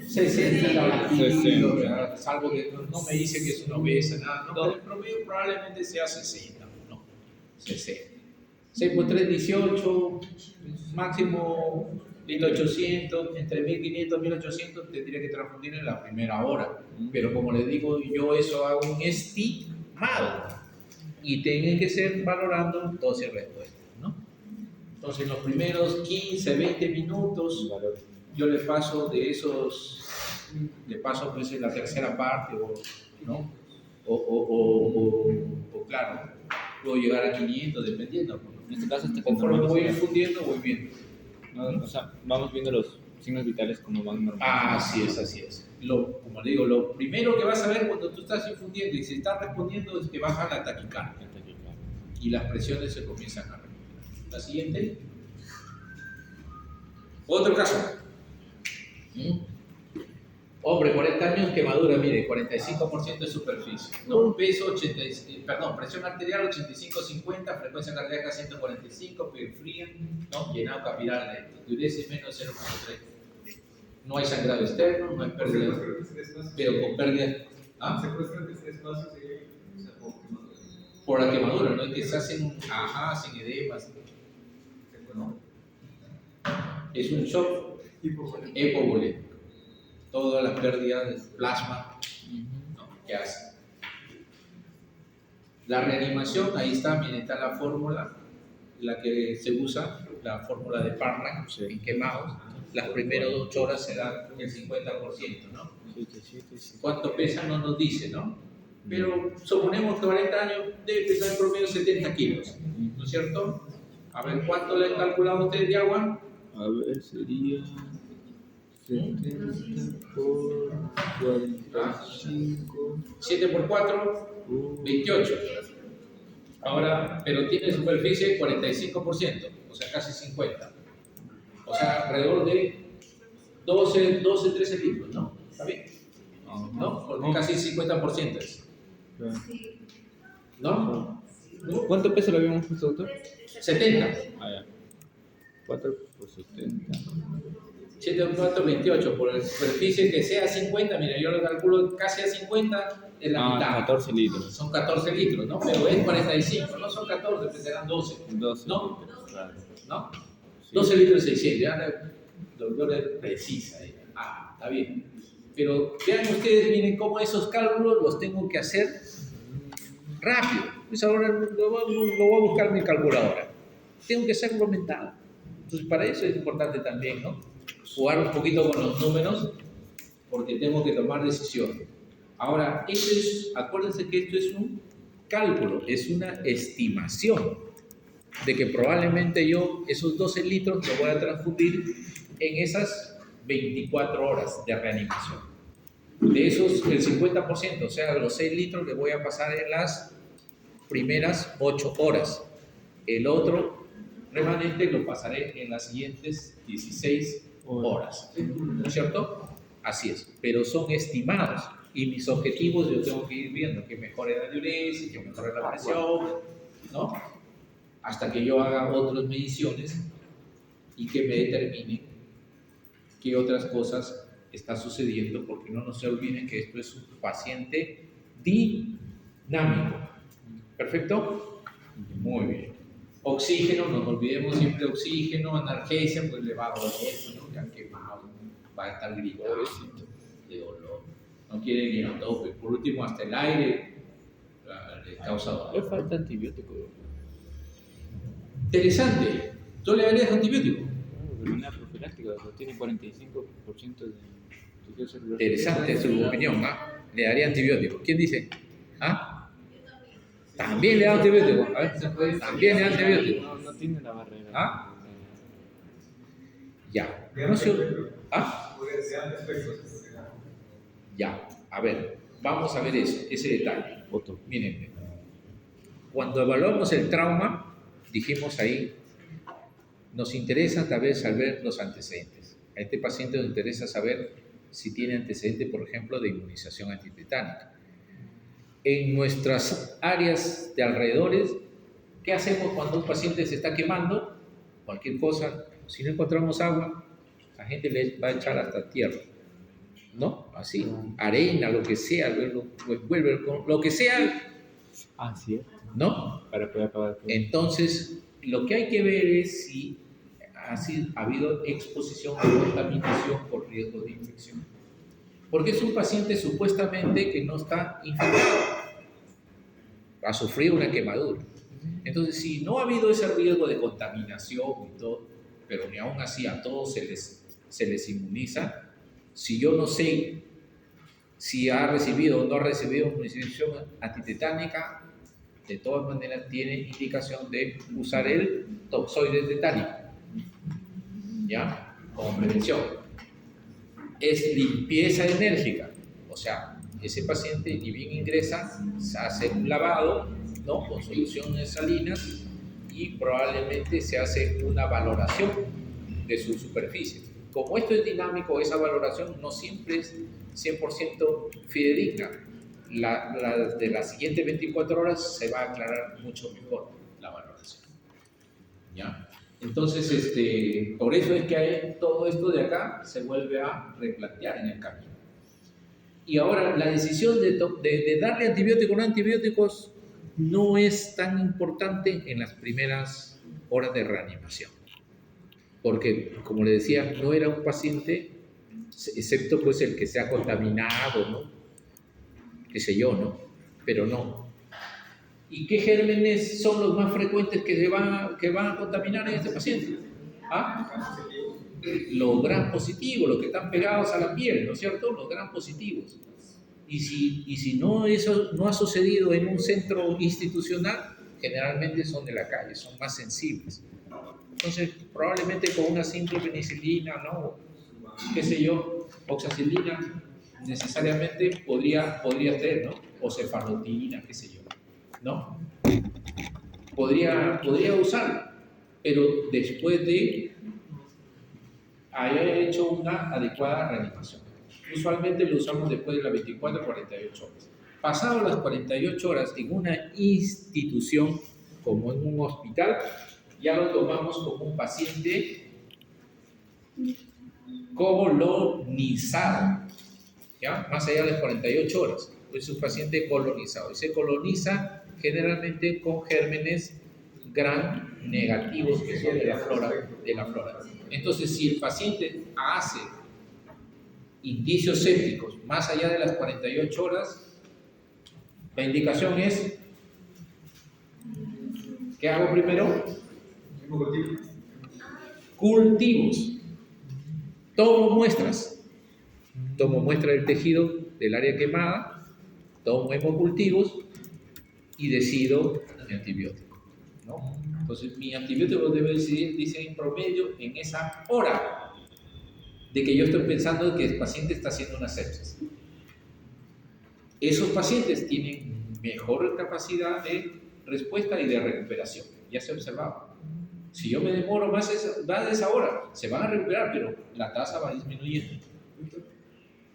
60 kilos, ¿verdad? Salvo que no me dice que es una obesa, nada, no, pero el promedio probablemente sea 60, ¿no? 60. 6 por 3, 18, máximo 1800, entre 1500 y 1800 tendría que transfundir en la primera hora. Pero como les digo, yo eso hago un estimado y tienen que ser valorando dosis respuestas, ¿no? Entonces, en los primeros 15, 20 minutos, yo le paso de esos, le paso pues la tercera parte, ¿no? O claro, puedo llegar a 500 dependiendo. En este caso, Conforme voy infundiendo, voy viendo. O sea, vamos viendo los signos vitales como van normales. Así es. Como le digo, lo primero que vas a ver cuando tú estás infundiendo y si estás respondiendo es que baja la taquicardia y las presiones se comienzan a recuperar. La siguiente. Otro caso. Hombre, 40 años, quemadura, mire, 45% de superficie. No, peso, presión arterial 85-50, frecuencia cardíaca 145, piel fría, ¿no? Llenado capilar lento, diuresis menos 0,3. No hay sangrado externo, no hay pérdida, pero con pérdida. ¿Ah? Secuestran de 3 pasos por la quemadura, ¿no? Es que se hacen, sin edemas, ¿no? Es un shock hipovolémico. Todas las pérdidas de plasma, ¿no?, que hace. La reanimación, ahí está, miren, está la fórmula, la que se usa, la fórmula de Parnack, en quemados. Las primeras 8 horas se da el 50%, ¿no? ¿Cuánto pesa? No nos dice, ¿no? Pero suponemos que 40 años debe pesar en promedio 70 kilos, ¿no es cierto? A ver, ¿cuánto le han calculado ustedes de agua? A ver, sería 70 por 45. 7 por 4, 28. Ahora, pero tiene superficie 45%, o sea, casi 50. O sea, alrededor de 13 litros, ¿no? ¿Está bien? ¿No? Porque casi 50% es. ¿No? ¿Cuánto peso le habíamos puesto, doctor? 70. Ah, ya. 4 por 70. 7 por 4, 28. Por la superficie que sea 50, mira, yo lo calculo casi a 50, es la mitad. 14 litros. Son 14 litros, ¿no? Pero es 45, no son 14, pues serán 12. 12 ¿No? litros, claro. ¿No? Sí. 12 litros 600, ya el doctor es precisa. Está bien. Pero vean ustedes, miren cómo esos cálculos los tengo que hacer rápido. Pues ahora lo voy a buscar en mi calculadora. Tengo que hacerlo mental. Entonces, para eso es importante también, ¿no? Jugar un poquito con los números, porque tengo que tomar decisiones. Ahora, acuérdense que esto es un cálculo, es una estimación de que probablemente yo esos 12 litros los voy a transfundir en esas 24 horas de reanimación. De esos, el 50%, o sea, los 6 litros les voy a pasar en las primeras 8 horas. El otro remanente lo pasaré en las siguientes 16 horas. ¿No es cierto? Así es, pero son estimados. Y mis objetivos yo tengo que ir viendo que mejore la diuresis, que mejore la presión, ¿no? Hasta que yo haga otras mediciones y que me determine qué otras cosas está sucediendo, porque no nos olviden que esto es un paciente dinámico. ¿Perfecto? Muy bien. Oxígeno, no nos olvidemos siempre oxígeno, analgesia, pues le va a doler, ¿no? Ya quemado, va a estar gritando de dolor. No quiere ir a tope. Por último, hasta el aire les causa dolor. Es falta antibiótico. Interesante. ¿Tú le darías antibiótico? De manera profiláctica, pero tiene 45% de tejido celular. Interesante su opinión, ¿ah? Le daría antibiótico. ¿Quién dice? ¿Ah? También le da antibiótico. A ver, también le da antibiótico. No tiene la barrera. ¿Ah? Ya. No sé. ¿Ah? Ya. A ver, vamos a ver ese detalle. Otro. Miren, cuando evaluamos el trauma, dijimos ahí, nos interesa tal vez saber los antecedentes. A este paciente nos interesa saber si tiene antecedentes, por ejemplo, de inmunización antitetánica. En nuestras áreas de alrededores, ¿qué hacemos cuando un paciente se está quemando? Cualquier cosa, si no encontramos agua, la gente le va a echar hasta tierra, ¿no? Así, arena, lo que sea, lo que sea, Ah, sí. ¿no? Para poder apagar. Entonces, lo que hay que ver es si ha habido exposición o contaminación por riesgo de infección. Porque es un paciente supuestamente que no está infectado, ha sufrido una quemadura. Entonces, si no ha habido ese riesgo de contaminación y todo, pero ni aún así a todos se les inmuniza, si yo no sé si ha recibido o no ha recibido inmunización antitetánica, de todas maneras tiene indicación de usar el toxoide tetánico, ¿ya? Como prevención. Es limpieza enérgica, o sea, ese paciente ni bien ingresa, se hace un lavado, ¿no? Con soluciones salinas y probablemente se hace una valoración de su superficie. Como esto es dinámico, esa valoración no siempre es 100% fidedigna. De las siguientes 24 horas se va a aclarar mucho mejor la valoración, ¿ya? Entonces, por eso es que todo esto de acá se vuelve a replantear en el camino. Y ahora, la decisión de darle antibióticos o no antibióticos no es tan importante en las primeras horas de reanimación. Porque, como le decía, no era un paciente, excepto pues el que se ha contaminado, ¿no? Qué sé yo, ¿no? Pero no. ¿Y qué gérmenes son los más frecuentes que van a contaminar a este paciente? ¿Ah? Los gram positivos, los que están pegados a la piel, ¿no es cierto? Los gram positivos. Y si no, eso no ha sucedido en un centro institucional, generalmente son de la calle, son más sensibles. Entonces, probablemente con una simple penicilina, ¿no? Qué sé yo, oxacilina, necesariamente podría ser, ¿no? O cefalotina, qué sé yo, ¿no? Podría usarlo, pero después de haber hecho una adecuada reanimación. Usualmente lo usamos después de las 24 a 48 horas. Pasado las 48 horas en una institución, como en un hospital, ya lo tomamos como un paciente colonizado, ¿ya? Más allá de las 48 horas. Es un paciente colonizado y se coloniza generalmente con gérmenes gram negativos que son de la flora. Entonces, si el paciente hace indicios sépticos más allá de las 48 horas, la indicación es, ¿qué hago primero? Cultivos. Tomo muestras del tejido del área quemada, tomo hemocultivos y decido mi antibiótico, ¿no? Entonces, mi antibiótico debe decidir, dice en promedio, en esa hora de que yo estoy pensando que el paciente está haciendo una sepsis. Esos pacientes tienen mejor capacidad de respuesta y de recuperación. Ya se ha observado. Si yo me demoro más de esa hora, se van a recuperar, pero la tasa va disminuyendo.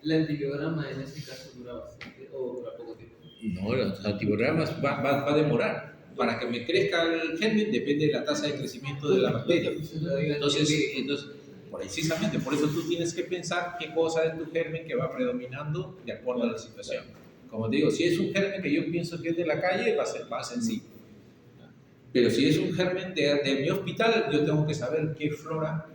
¿El antibiograma en este caso dura bastante o dura poco tiempo? No, los antibiogramas va a demorar. Para que me crezca el germen depende de la tasa de crecimiento de la bacteria. Entonces, precisamente por eso tú tienes que pensar qué cosa es tu germen que va predominando de acuerdo a la situación. Como te digo, si es un germen que yo pienso que es de la calle, va a ser más sencillo. Pero si es un germen de mi hospital, yo tengo que saber qué flora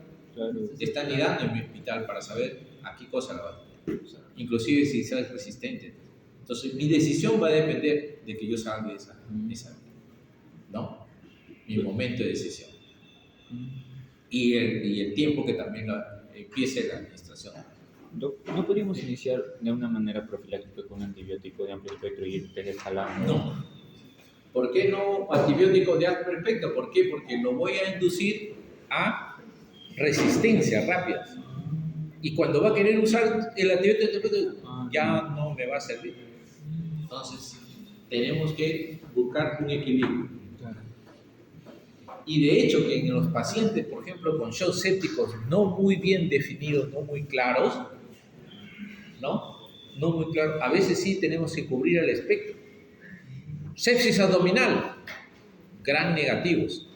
está anidando en mi hospital para saber a qué cosa la va a tener. Inclusive si es resistente. Entonces, mi decisión va a depender de que yo salga de esa vida, ¿no? Mi momento de decisión. Y el tiempo que también empiece la administración. ¿No podríamos iniciar de una manera profiláctica con un antibiótico de amplio espectro y ir escalando? No. ¿Por qué no antibiótico de alto efecto? ¿Por qué? Porque lo voy a inducir a resistencia rápida. Y cuando va a querer usar el antibiótico, ya no me va a servir. Entonces, tenemos que buscar un equilibrio. Y de hecho, que en los pacientes, por ejemplo, con shocks sépticos no muy bien definidos, no muy claros, no muy claros, a veces sí tenemos que cubrir el espectro. Sepsis abdominal, gran negativos,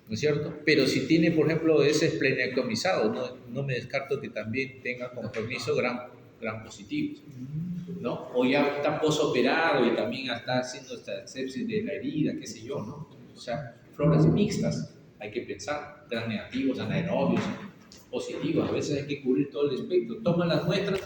¿no es cierto? Pero si tiene, por ejemplo, ese esplenectomizado, no me descarto que también tenga compromiso gran positivos, ¿no? O ya está posoperado y también está haciendo esta sepsis de la herida, qué sé yo, ¿no? O sea, floras mixtas, hay que pensar, gran negativos, anaerobios, positivos, a veces hay que cubrir todo el espectro. Toma las muestras,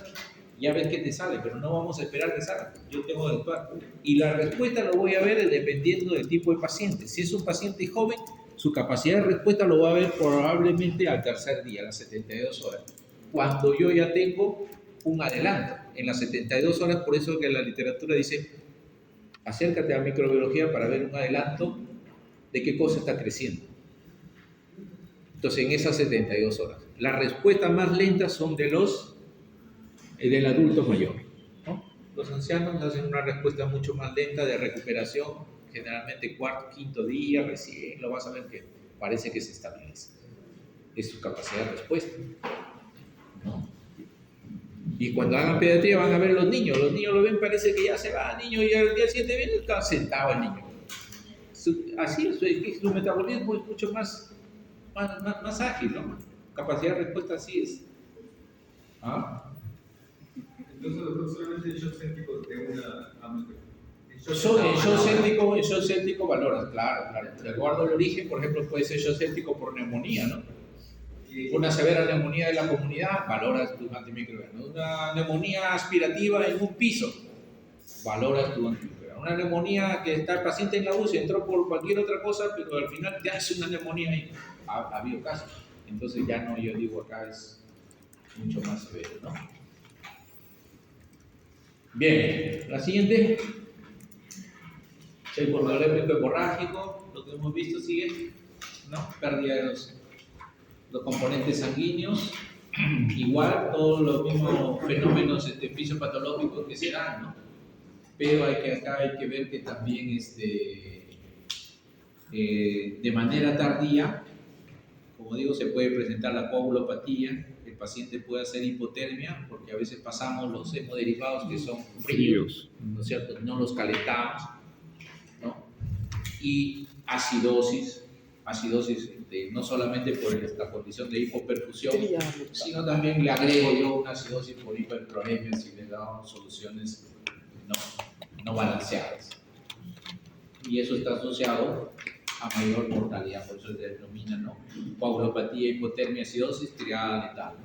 ya ves qué te sale, pero no vamos a esperar que salga, yo tengo que actuar. Y la respuesta lo voy a ver dependiendo del tipo de paciente. Si es un paciente joven, su capacidad de respuesta lo va a ver probablemente al tercer día, a las 72 horas. Cuando yo ya tengo un adelanto en las 72 horas, por eso que la literatura dice, acércate a microbiología para ver un adelanto de qué cosa está creciendo. Entonces, en esas 72 horas. Las respuestas más lentas son del adulto mayor, ¿no? Los ancianos hacen una respuesta mucho más lenta de recuperación, generalmente cuarto, quinto día, recién lo vas a ver que parece que se estabiliza. Es su capacidad de respuesta, ¿no? Y cuando hagan pediatría van a ver los niños lo ven, parece que ya se va el niño y al día siguiente viene y está sentado el niño. Así es, su metabolismo es mucho más ágil, ¿no? Capacidad de respuesta así es. ¿Ah? Entonces, doctor, solamente el shock séptico de una El shock séptico valoras, claro. De acuerdo al origen, por ejemplo, puede ser shock séptico por neumonía, ¿no? Una severa neumonía de la comunidad, valoras tu antimicrobiano. Una neumonía aspirativa en un piso, valoras tu antimicrobiano. Una neumonía que está el paciente en la UCI, entró por cualquier otra cosa, pero al final ya es una neumonía y ha habido casos. Entonces ya no, yo digo acá es mucho más severo, ¿no? Bien, la siguiente. El corneoléptico hemorrágico, lo que hemos visto sigue, ¿no? Pérdida de los componentes sanguíneos, igual todos los mismos fenómenos fisiopatológicos que se dan, ¿no? Pero acá hay que ver que también de manera tardía, como digo, se puede presentar la coagulopatía, el paciente puede hacer hipotermia, porque a veces pasamos los hemoderivados que son fríos, ¿no es cierto? No los calentamos, ¿no? Y acidosis no solamente por esta condición de hipoperfusión, sino también le agrego yo una acidosis por hipercloremia si le damos soluciones no balanceadas. Y eso está asociado a mayor mortalidad, por eso se denomina, ¿no? Coagulopatía, hipotermia, acidosis, triada letal.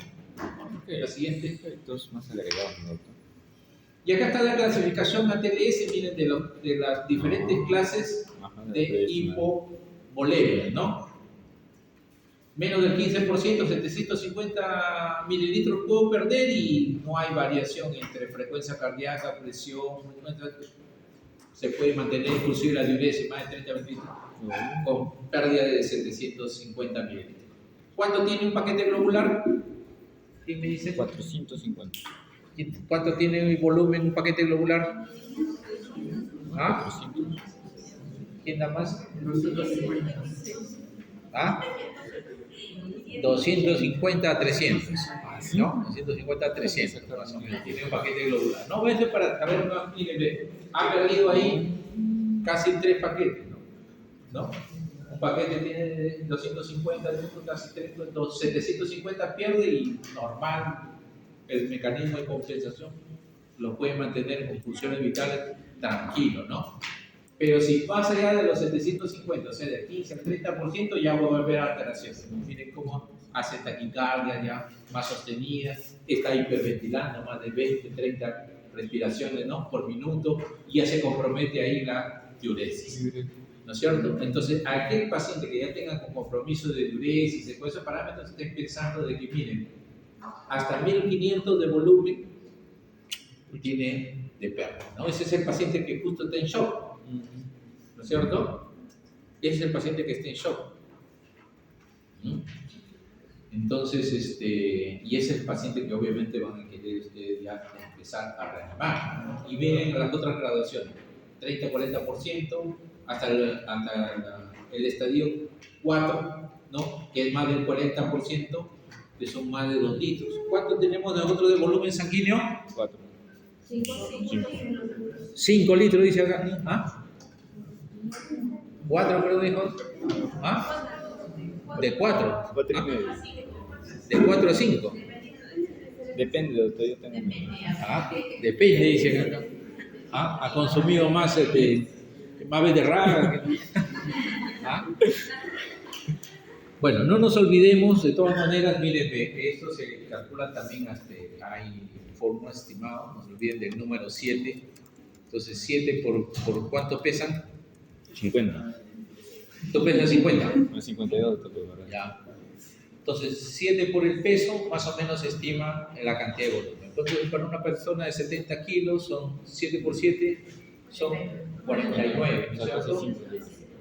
La siguiente. Efectos más agregados, doctor. Y acá está la clasificación ATLS, miren, de las diferentes clases de hipovolemia, ¿no? Menos del 15%, 750 mililitros puedo perder y no hay variación entre frecuencia cardíaca, presión, se puede mantener inclusive la diuresis más de 30 mililitros con pérdida de 750 mililitros. ¿Cuánto tiene un paquete globular? ¿Quién me dice? 450. ¿Cuánto tiene el volumen un paquete globular? ¿Ah? 400. ¿Quién da más? ¿Ah? 250 a 300, ¿no? 250 a 300, más o menos, tiene un paquete globular. No, esto es para saber, miren, ha perdido ahí casi 3 paquetes, ¿no? Un paquete tiene 250, casi 3, 750 pierde y normal, el mecanismo de compensación lo puede mantener con funciones vitales tranquilo, ¿no? Pero si pasa ya de los 750, o sea, del 15 al 30%, ya va a haber alteraciones. Miren cómo hace taquicardia ya más sostenida, está hiperventilando más de 20, 30 respiraciones, ¿no?, por minuto, y ya se compromete ahí la diuresis, ¿no es cierto? Entonces, aquel paciente que ya tenga con compromiso de diuresis, de esos parámetros, estén pensando de que, miren, hasta 1500 de volumen tiene de pérdida, ¿no? Ese es el paciente que justo está en shock, ¿no es cierto? Ese es el paciente que está en shock. Entonces, y ese es el paciente que obviamente van a querer ustedes ya empezar a reanimar. Y miren las otras graduaciones, 30-40%, hasta el estadio 4, ¿no?, que es más del 40%, que son más de 2 litros. ¿Cuánto tenemos nosotros de volumen sanguíneo? 4. 5 litros, dice acá. ¿Ah? 4, creo, dijo. ¿Ah? De 4. 4 y medio. De 4 a 5. Depende, doctor, yo tengo medio. Depende, dice acá. Ha consumido más, más beterraga. Bueno, no nos olvidemos, de todas maneras, miren, esto se calcula también, hay fórmulas estimadas, no se olviden del número 7. Entonces, 7 por ¿cuánto pesan? 50. Tú pesas 50. No, 52, doctor, ¿verdad? Ya. Entonces, 7 por el peso, más o menos se estima la cantidad de volumen. Entonces, para una persona de 70 kilos, son 7 por 7, son 49, ¿no es cierto?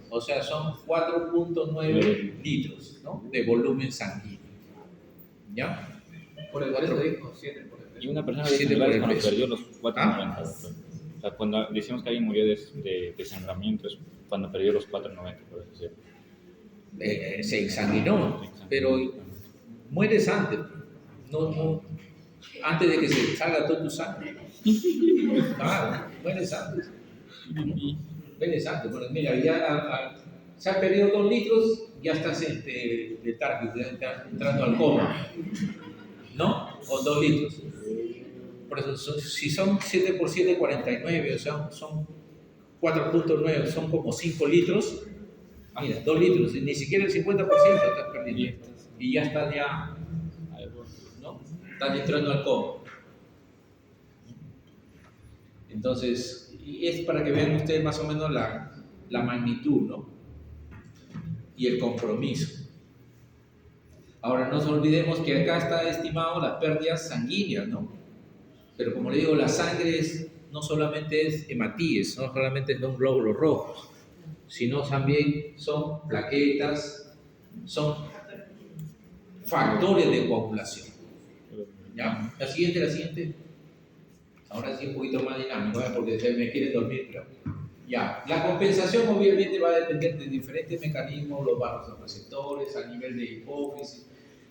O sea, son 4.9 litros, ¿no?, de volumen sanguíneo. ¿Ya? Por el peso dijo 7 por el peso. Y una persona Siete de por el cuando peso. perdió los 4.90, doctor. O sea, cuando decimos que alguien murió de desangramiento, es cuando perdió los 4.90, por eso decirlo. Se examinó, pero mueres antes, no, antes de que se salga todo tu sangre. Mueres antes. Mueres antes. Bueno, mira, ya se han perdido 2 litros, ya estás letárgico, ya entrando al coma, ¿no? O 2 litros. Por eso, si son 7 por 7, 49, o sea, son 4.9, son como 5 litros. Mira, 2 litros, ni siquiera el 50% estás perdiendo. Y ya estás ¿no? Estás entrando al coma. Entonces, y es para que vean ustedes más o menos la magnitud, ¿no?, y el compromiso. Ahora, no nos olvidemos que acá está estimado las pérdidas sanguíneas, ¿no? Pero como le digo, la sangre no solamente es hematíes, no solamente son glóbulos rojos, sino también son plaquetas, son factores de coagulación. ¿Ya? La siguiente. Ahora sí un poquito más dinámico, ¿eh?, porque se me quiere dormir, pero ya. La compensación obviamente va a depender de diferentes mecanismos, los vasoreceptores, a nivel de hipófisis,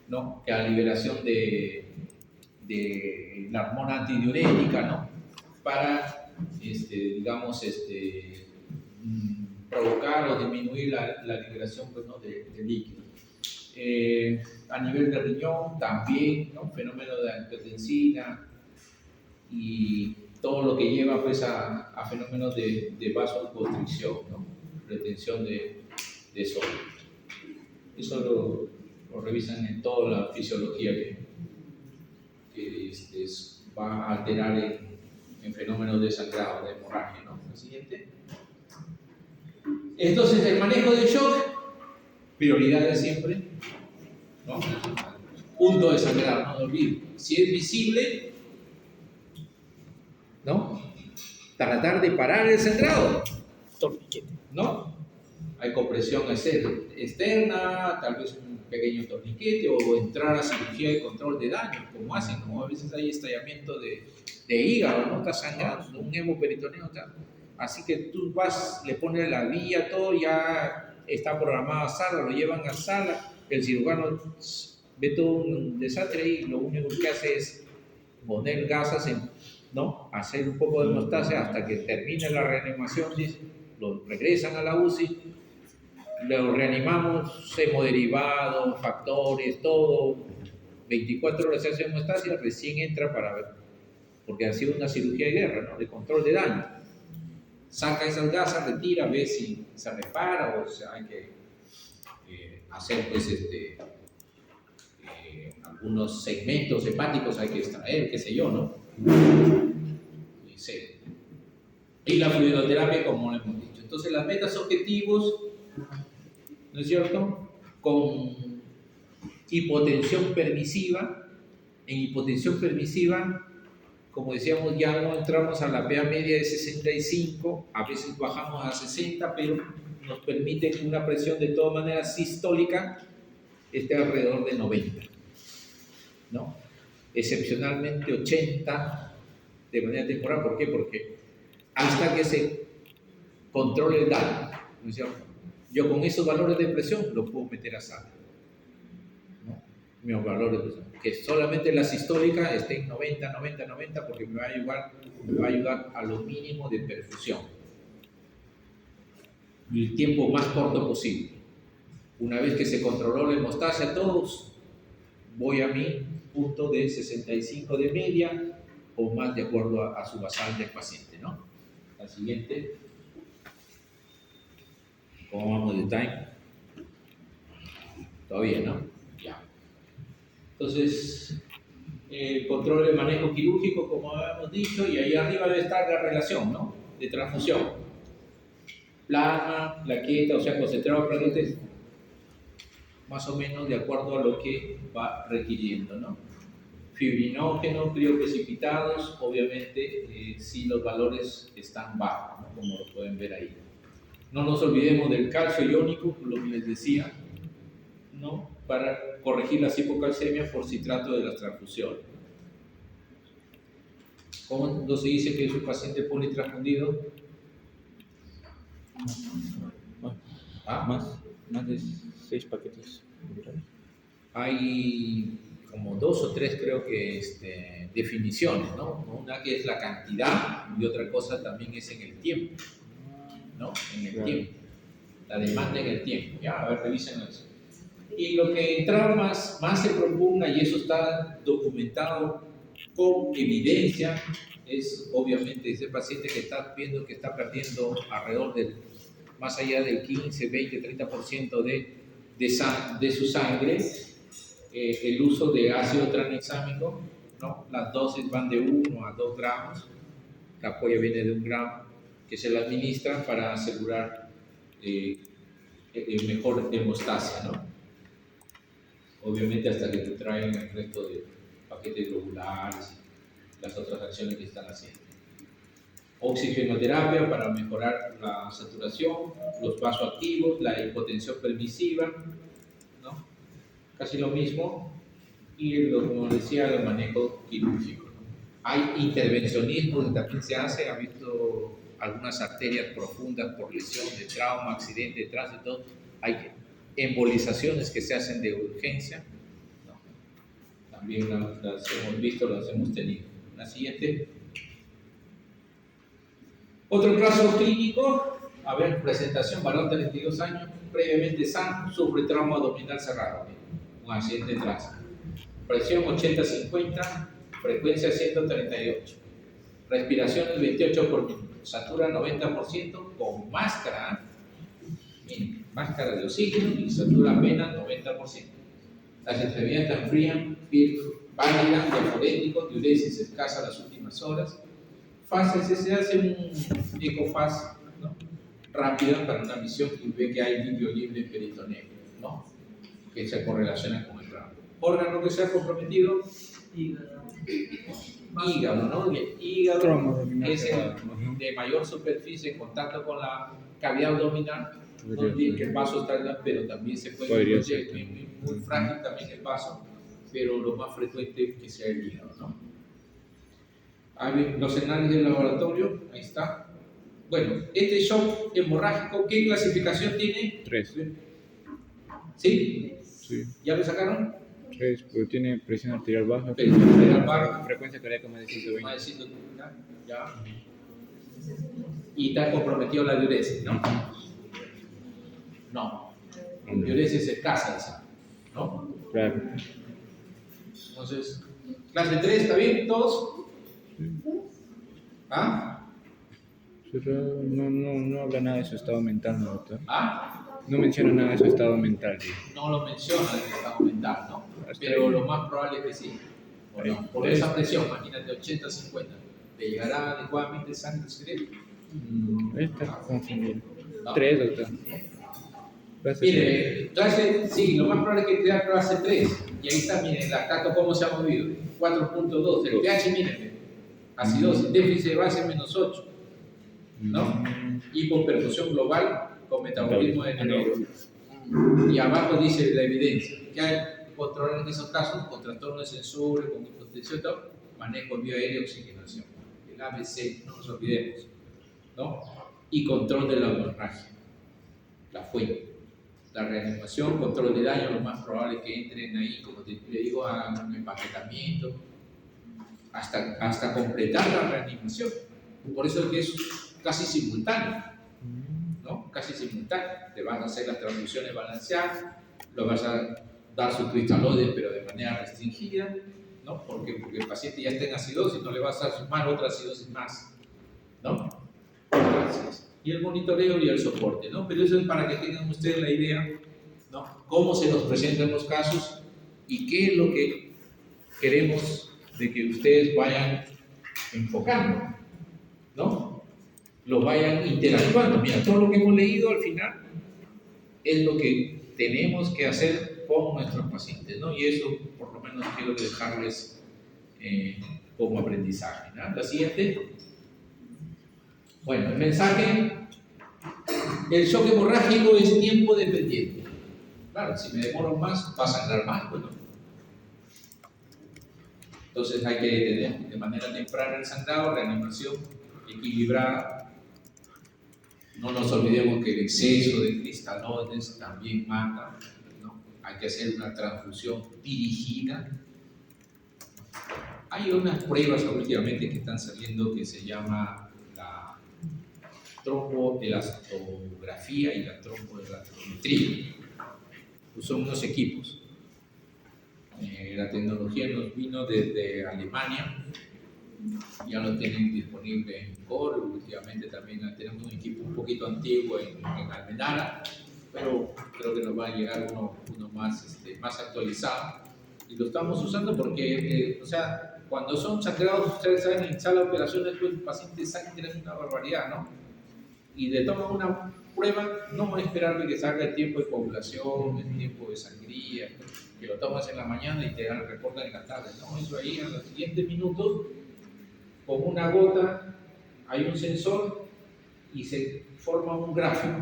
¿no?, que a liberación de la hormona antidiurética, ¿no?, para, digamos, provocar o disminuir la liberación, pues, ¿no?, de líquido. A nivel de riñón también, ¿no?, fenómeno de angiotensina y todo lo que lleva, pues, a fenómenos de vasoconstricción, ¿no?, retención de sodio. Eso lo revisan en toda la fisiología que va a alterar en fenómenos de sangrado, de hemorragia, ¿no? La siguiente. Entonces, el manejo del shock, prioridades siempre, ¿no? Punto de sangrado, no lo olviden. Si es visible, ¿no?, tratar de parar el sangrado, ¿no? Hay compresión externa, tal vez un pequeño torniquete, o entrar a cirugía de control de daño, como hacen, ¿no? A veces hay estallamiento de hígado, ¿no? Está sangrando, un hemoperitoneo, así que tú vas, le pones la vía, todo, ya está programado a sala, lo llevan a sala, el cirujano ve todo un desastre y lo único que hace es poner gasas, ¿no?, hacer un poco de hemostasia hasta que termine la reanimación, lo regresan a la UCI, lo reanimamos, hemoderivados, factores, todo, 24 horas se hace hemostasia, recién entra para ver, porque ha sido una cirugía de guerra, ¿no?, de control de daño. Saca esas gasas, retira, ve si se repara o sea, hay que hacer, pues, algunos segmentos hepáticos hay que extraer, qué sé yo, ¿no? la fluidoterapia, como lo hemos dicho. Entonces, las metas objetivos, ¿no es cierto? Con hipotensión permisiva. En hipotensión permisiva, como decíamos, ya no entramos a la PA media de 65, a veces bajamos a 60, pero nos permite que una presión de todas maneras sistólica esté alrededor de 90, ¿no? Excepcionalmente 80 de manera temporal. ¿Por qué? Porque hasta que se controle el daño, ¿no es cierto? Yo con esos valores de presión los puedo meter a sala, ¿no? Mis valores de presión. Que solamente la sistólica esté en 90, 90, 90, porque me va a ayudar a lo mínimo de perfusión. Y el tiempo más corto posible. Una vez que se controló la hemostasia, todos, voy a mi punto de 65 de media o más de acuerdo a su basal del paciente, ¿no? La siguiente. ¿Cómo vamos de time? Todavía, ¿no? Ya. Entonces, control de manejo quirúrgico, como habíamos dicho, y ahí arriba debe estar la relación, ¿no? De transfusión. Plasma, plaqueta, o sea, concentrado plaquetas, más o menos de acuerdo a lo que va requiriendo, ¿no? Fibrinógenos, crioprecipitados, obviamente, si los valores están bajos, ¿no? Como lo pueden ver ahí. No nos olvidemos del calcio iónico, lo que les decía, ¿no? Para corregir las hipocalcemias por citrato de las transfusiones. ¿Cómo se dice que es un paciente politransfundido? ¿Ah? Más de 6 paquetes. Hay como 2 o 3, creo que, definiciones, ¿no? Una que es la cantidad y otra cosa también es en el tiempo, ¿no? En el tiempo. La demanda en el tiempo. Ya, a ver, revisen eso. Y lo que en traumas más se propugna, y eso está documentado con evidencia, es obviamente ese paciente que está viendo que está perdiendo alrededor del, más allá del 15, 20, 30% de su sangre, el uso de ácido tranexámico, ¿no? Las dosis van de 1 a 2 gramos, la polla viene de 1 gramo, que se la administra para asegurar mejor hemostasia, ¿no? Obviamente hasta que te traen el resto de paquetes globulares y las otras acciones que están haciendo. Oxigenoterapia para mejorar la saturación, los vasoactivos, la hipotensión permisiva, ¿no? Casi lo mismo. Y como decía, el manejo quirúrgico. Hay intervencionismo que también se hace, ha visto algunas arterias profundas por lesión de trauma, accidente de tránsito, hay embolizaciones que se hacen de urgencia, ¿no? También las hemos visto, las hemos tenido. La siguiente. Otro caso clínico, a ver, presentación, varón de 32 años, previamente sano, sufre trauma abdominal cerrado, un accidente de tránsito. Presión 80-50, frecuencia 138, respiraciones 28 por minuto, satura 90% con máscara, miren, máscara de oxígeno y satura apenas 90%. Las extremidades están frías, piel pálida, diaforético, diuresis escasa las últimas horas. Fases, se hace un ecofaz, ¿no? Rápida para una visión y ve que hay líquido libre en peritoneo, ¿no? Que se correlaciona con el trauma. Órgano que se ha comprometido, hígado, ¿no? El hígado es el de mayor superficie en contacto con la cavidad abdominal, donde el vaso está, pero también se puede muy frágil también el vaso, pero lo más frecuente es que sea el hígado, ¿no? Los análisis del laboratorio, ahí está. Bueno, este shock hemorrágico, ¿qué clasificación tiene? 3. ¿Sí? Sí. ¿Ya lo sacaron? 3, pero tiene presión arterial baja. Presión arterial baja. Frecuencia cardíaca más de 120. Más de 130, ya. Y está comprometido la diuresis, ¿no? No. Diuresis escasa, esa, ¿no? Claro. Entonces, clase 3, ¿está bien? ¿Todos? ¿Ah? Pero no habla nada de su estado mental, ¿no, doctor? ¿Ah? No menciona nada de su estado mental. ¿Sí? No lo menciona el estado mental, ¿no? Pero lo más probable es que sí. ¿O no? Por esa presión, imagínate, 80-50, ¿te llegará adecuadamente sangre al cerebro? Está confundido. No. 3, doctor. Clase Mire, clase, sí, lo más probable es que crear clase 3. Y ahí está, miren, el actato cómo se ha movido. 4.2. El pH, miren, acidosis, déficit de base menos 8. ¿No? Hipoperfusión global con metabolismo de neurona. Y abajo dice la evidencia. Que hay control en esos casos con trastorno de sensorio, con hipotensión, manejo vía aérea y oxigenación. El ABC, no nos olvidemos. ¿No? Y control de la hemorragia. La fuente. La reanimación, control de daño, lo más probable es que entren ahí, como te digo, hagan un empaquetamiento, hasta completar la reanimación. Por eso es que es casi simultáneo, ¿no? Casi simultáneo. Te van a hacer las transfusiones balanceadas, lo vas a dar sus cristaloides, pero de manera restringida, ¿no? Porque el paciente ya está en acidosis, no le vas a sumar otra acidosis más, ¿no? Gracias. Y el monitoreo y el soporte, ¿no? Pero eso es para que tengan ustedes la idea, ¿no? Cómo se nos presentan los casos y qué es lo que queremos de que ustedes vayan enfocando, ¿no? Lo vayan interactuando. Mira, todo lo que hemos leído al final es lo que tenemos que hacer con nuestros pacientes, ¿no? Y eso, por lo menos, quiero dejarles como aprendizaje, ¿no? La siguiente. Bueno, el mensaje, el shock hemorrágico es tiempo dependiente. Claro, si me demoro más, va a sangrar más, bueno. Entonces hay que detener de manera temprana el sangrado, reanimación equilibrada. No nos olvidemos que el exceso de cristaloides también mata, ¿no? Hay que hacer una transfusión dirigida. Hay unas pruebas últimamente que están saliendo que se llama la tromboelastografía y la tromboelastometría. Son unos equipos. La tecnología nos vino desde Alemania, ya lo tienen disponible en Core, últimamente también tenemos un equipo un poquito antiguo en Almenara, pero creo que nos va a llegar uno más, más actualizado, y lo estamos usando porque, o sea, cuando son sangrados, ustedes saben, en sala de operaciones, pues, el paciente sangra una barbaridad, ¿no? Y le toman una prueba, no esperar que salga el tiempo de coagulación, el tiempo de sangría, que lo tomas en la mañana y te reportan en la tarde, ¿no? Eso ahí en los siguientes minutos, con una gota, hay un sensor y se forma un gráfico.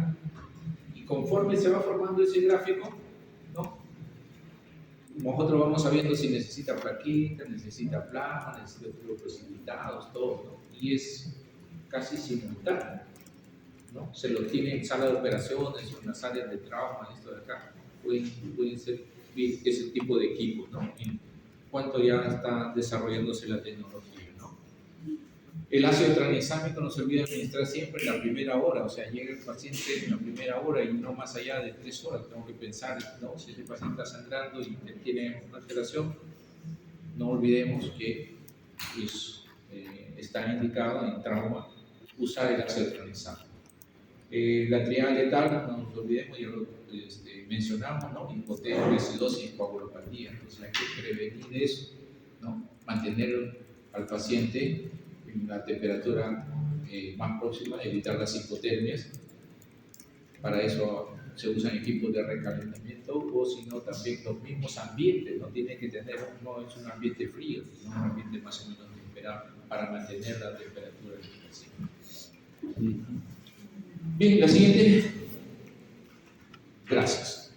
Y conforme se va formando ese gráfico, ¿no? Nosotros vamos sabiendo si necesita plaquetas, necesita plasma, necesita fluidos precipitados, todo, ¿no? Y es casi simultáneo, ¿no? Se lo tiene en sala de operaciones o en las áreas de trauma, esto de acá, pueden ser ese tipo de equipos, ¿no? En cuanto ya está desarrollándose la tecnología, ¿no? El ácido tranexámico no se olvida administrar siempre en la primera hora, o sea, llega el paciente en la primera hora y no más allá de 3 horas. Tengo que pensar, ¿no? Si ese paciente está sangrando y tiene una alteración, no olvidemos que está indicado en trauma usar el ácido tranexámico. La triada letal, no nos olvidemos, ya lo mencionamos, ¿no? Hipotermia, acidosis, coagulopatía. Entonces hay que prevenir eso, ¿no? Mantener al paciente en la temperatura más próxima, evitar las hipotermias. Para eso se usan equipos de recalentamiento, o si no, también los mismos ambientes, no tiene que tener, no es un ambiente frío, sino un ambiente más o menos temperado para mantener la temperatura del paciente. Bien, la siguiente. Gracias.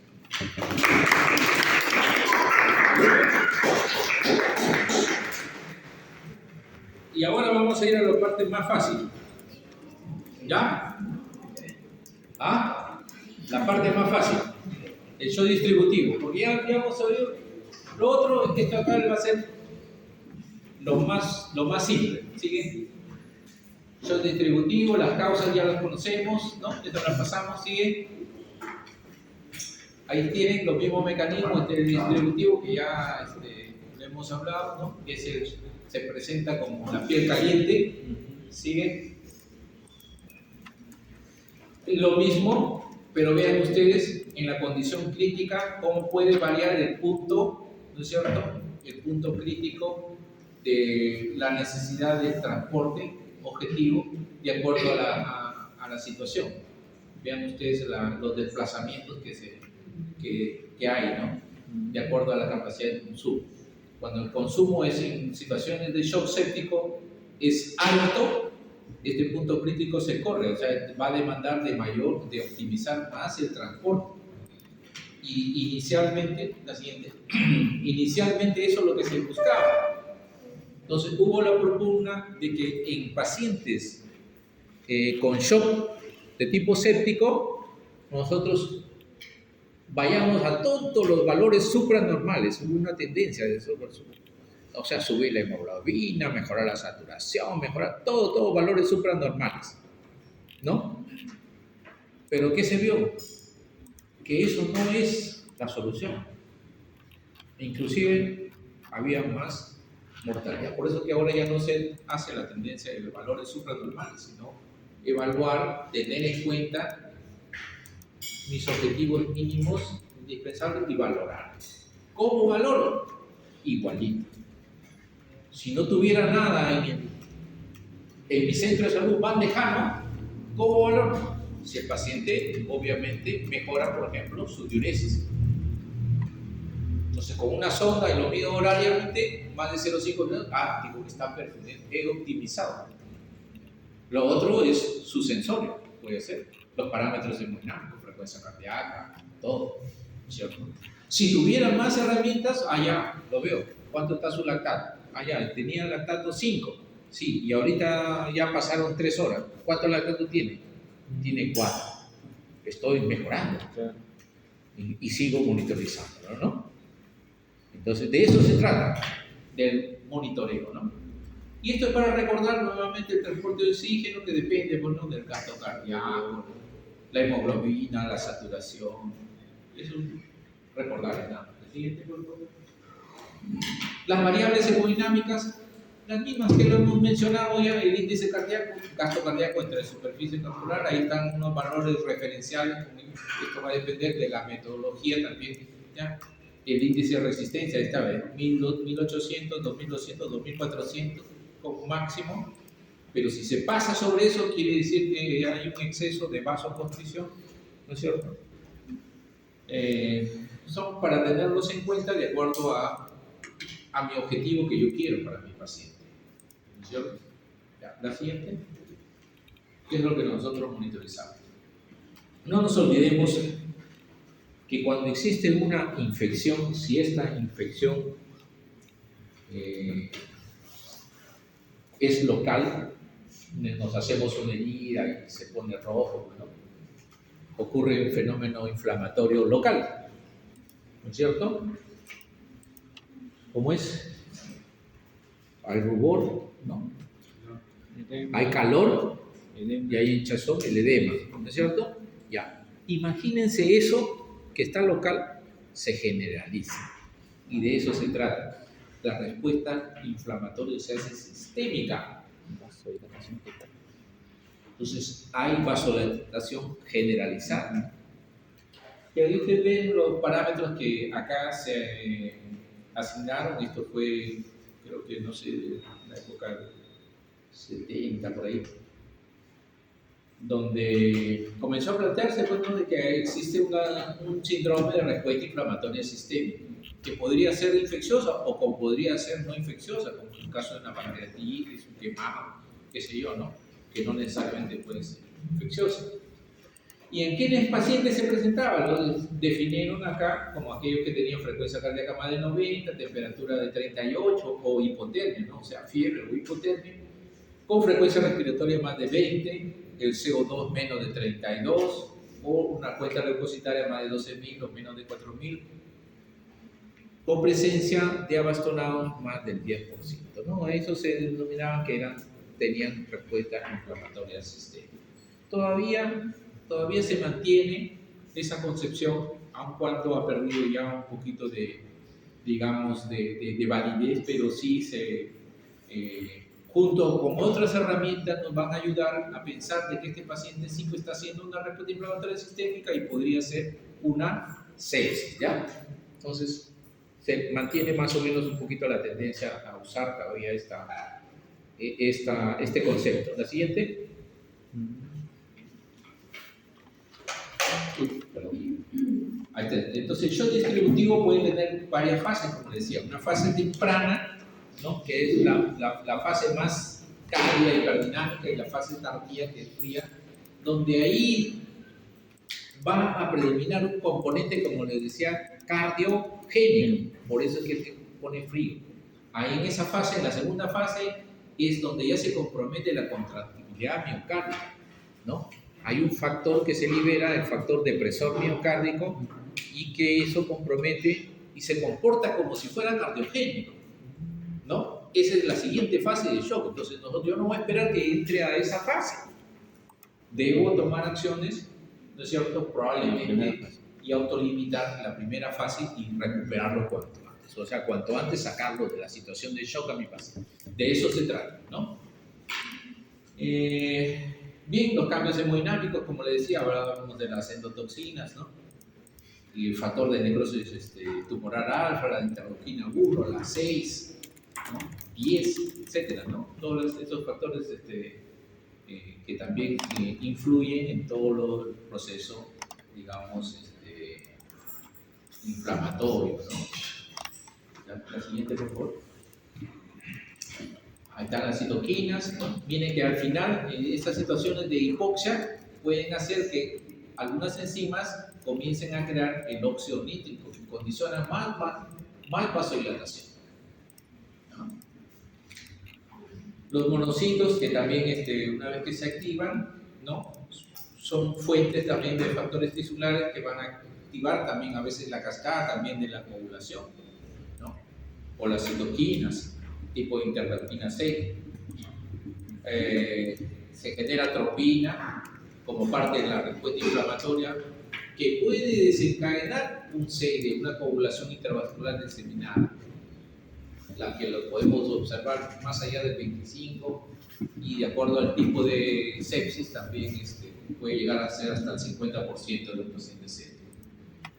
Y ahora vamos a ir a la parte más fácil. ¿Ya? ¿Ah? La parte más fácil. El shock distributivo. Porque ya hemos oído. Lo otro es que esto acá va a ser lo más simple. ¿Sigue? Shock distributivo, las causas ya las conocemos, ¿no? Esto las pasamos, sigue. Ahí tienen los mismos mecanismos del distributivo que ya lo hemos hablado, ¿no? Que se presenta como la piel caliente, sigue. Lo mismo, pero vean ustedes en la condición crítica cómo puede variar el punto, ¿no es cierto? El punto crítico de la necesidad de transporte objetivo de acuerdo a la situación. Vean ustedes los desplazamientos que hay, ¿no? De acuerdo a la capacidad de consumo. Cuando el consumo es en situaciones de shock séptico es alto, este punto crítico se corre, o sea, va a demandar de optimizar más el transporte. Y inicialmente, la siguiente, inicialmente eso es lo que se buscaba. Entonces hubo la propugna de que en pacientes con shock de tipo séptico, nosotros vayamos a todos los valores supranormales. Hubo una tendencia de eso, o sea, subir la hemoglobina, mejorar la saturación, mejorar todos valores supranormales, ¿no? Pero ¿qué se vio? Que eso no es la solución. Inclusive había más mortalidad. Por eso que ahora ya no se hace la tendencia de los valores supranormales, sino evaluar, tener en cuenta mis objetivos mínimos indispensables y valorar. ¿Cómo valoro? Igualito. Si no tuviera nada en mi centro de salud más lejano, ¿cómo valoro? Si el paciente obviamente mejora, por ejemplo, su diuresis. Entonces, con una sonda y lo mido horariamente, más de 0,5 minutos, digo que está perfectamente optimizado. Lo otro es su sensorio, puede ser, los parámetros hemodinámicos, frecuencia cardíaca, todo, ¿cierto? Si tuviera más herramientas, allá lo veo. ¿Cuánto está su lactato? Allá, tenía lactato 5, sí, y ahorita ya pasaron 3 horas. ¿Cuánto lactato tiene? Tiene 4. Estoy mejorando y sigo monitorizando, ¿no? Entonces, de eso se trata, del monitoreo, ¿no? Y esto es para recordar nuevamente el transporte de oxígeno que depende, bueno, del gasto cardíaco, la hemoglobina, la saturación. Eso es recordar, ¿no? El siguiente, por favor. Las variables hemodinámicas, las mismas que lo hemos mencionado ya, el índice cardíaco, gasto cardíaco entre superficie corporal, ahí están unos valores referenciales, esto va a depender de la metodología también, ¿ya? El índice de resistencia, esta vez 1800, 2200, 2400 como máximo, pero si se pasa sobre eso quiere decir que hay un exceso de vasoconstricción, ¿no es cierto? Son para tenerlos en cuenta de acuerdo a mi objetivo que yo quiero para mi paciente, ¿no es cierto? Ya, la siguiente, ¿qué es lo que nosotros monitorizamos? No nos olvidemos que cuando existe una infección, si esta infección es local, nos hacemos una herida y se pone rojo, ¿no? Ocurre un fenómeno inflamatorio local, ¿no es cierto? ¿Cómo es? Hay rubor, ¿no? Hay calor y hay hinchazón, el edema, ¿no es cierto? Ya. Imagínense eso que está local, se generaliza. Y de eso se trata. La respuesta inflamatoria se hace sistémica. Entonces, hay vasodilatación generalizada. Y ahí ustedes ven los parámetros que acá se asignaron. Esto fue, creo que, no sé, en la época de 70, por ahí, donde comenzó a plantearse bueno, de que existe un síndrome de respuesta inflamatoria sistémica, que podría ser infecciosa o como podría ser no infecciosa, como en el caso de una pancreatitis, un quemado, qué sé yo, ¿no? Que no necesariamente puede ser infecciosa. ¿Y en quiénes pacientes se presentaba? Lo definieron acá como aquellos que tenían frecuencia cardíaca más de 90, temperatura de 38 o hipotermia, ¿no? O sea, fiebre o hipotermia, con frecuencia respiratoria más de 20, el CO2 menos de 32 o una cuenta leucocitaria más de 12.000 o menos de 4.000 o presencia de abastonados más del 10%, ¿no? Eso se denominaban que tenían respuesta inflamatoria sistémica. Todavía se mantiene esa concepción, aun cuando ha perdido ya un poquito de, digamos, de validez, pero sí junto con otras herramientas nos van a ayudar a pensar de que este paciente sí está haciendo una respuesta inflamatoria sistémica y podría ser una sepsis, ¿ya? Entonces, se mantiene más o menos un poquito la tendencia a usar todavía esta este concepto. La siguiente. Perdón. Ahí está. Entonces, el shock distributivo puede tener varias fases, como decía. Una fase temprana, ¿no? Que es la fase más cálida, hiperdinámica, y la fase tardía, que es fría, donde ahí va a predominar un componente, como les decía, cardiogénico. Por eso es que se pone frío. Ahí en esa fase, en la segunda fase, es donde ya se compromete la contractilidad miocárdica, ¿no? Hay un factor que se libera, el factor depresor miocárdico, y que eso compromete y se comporta como si fuera cardiogénico, ¿no? Esa es la siguiente fase del shock. Entonces, yo no voy a esperar que entre a esa fase. Debo tomar acciones, ¿no es cierto? Probablemente, y autolimitar la primera fase y recuperarlo cuanto antes. O sea, cuanto antes sacarlo de la situación de shock a mi paciente. De eso se trata, ¿no? Bien, los cambios hemodinámicos, como le decía, hablábamos de las endotoxinas, ¿no? Y el factor de necrosis tumoral alfa, la interleuquina 1, la 6, ¿no? 10, etcétera, ¿no? Todos estos factores que también influyen en todo el proceso, digamos, inflamatorio, ¿no? La siguiente, por favor. Ahí están las citoquinas, ¿no? Miren que al final estas situaciones de hipoxia pueden hacer que algunas enzimas comiencen a crear el óxido nítrico, que condiciona mal vasodilatación, ¿no? Los monocitos, que también una vez que se activan, ¿no? Son fuentes también de factores tisulares que van a activar también a veces la cascada también de la coagulación, ¿no? O las citoquinas, tipo interleuquina 6. Se genera tropina como parte de la respuesta inflamatoria que puede desencadenar un CID, una coagulación intravascular diseminada, la que lo podemos observar más allá del 25, y de acuerdo al tipo de sepsis también puede llegar a ser hasta el 50% de los pacientes sepsis.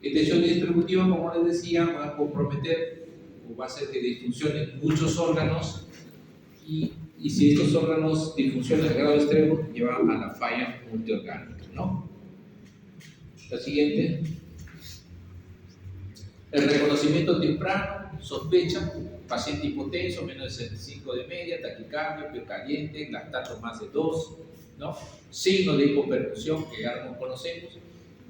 Este shock distributivo, como les decía, va a comprometer o va a hacer que disfuncionen muchos órganos, y si estos órganos disfuncionan de grado extremo, llevan a la falla multiorgánica, ¿no? La siguiente. El reconocimiento temprano, sospecha, paciente hipotenso, menos de 65 de media, taquicardia, piel caliente, lactato más de 2, ¿no? Signo de hipoperfusión que ya no conocemos.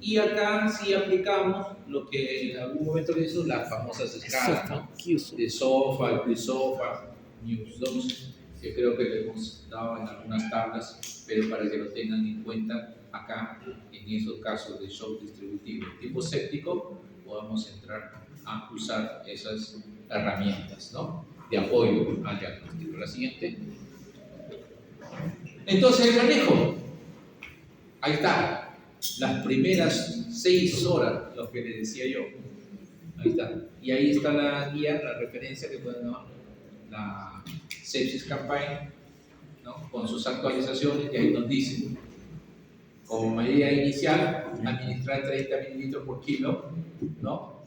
Y acá sí aplicamos lo que en algún momento le hizo las famosas escalas, ¿no? De SOFA, QSOFA, NEWS2, que creo que le hemos dado en algunas tablas, pero para que lo tengan en cuenta acá, en esos casos de shock distributivo tipo séptico, podamos entrar a usar esas herramientas, ¿no? De apoyo al diagnóstico. La siguiente. Entonces, el manejo. Ahí está. Las primeras 6 horas, lo que les decía yo. Ahí está. Y ahí está la guía, la referencia que pueden dar, la Sepsis Campaign, ¿no? Con sus actualizaciones, que ahí nos dice, como medida inicial, administrar 30 mililitros por kilo, ¿no?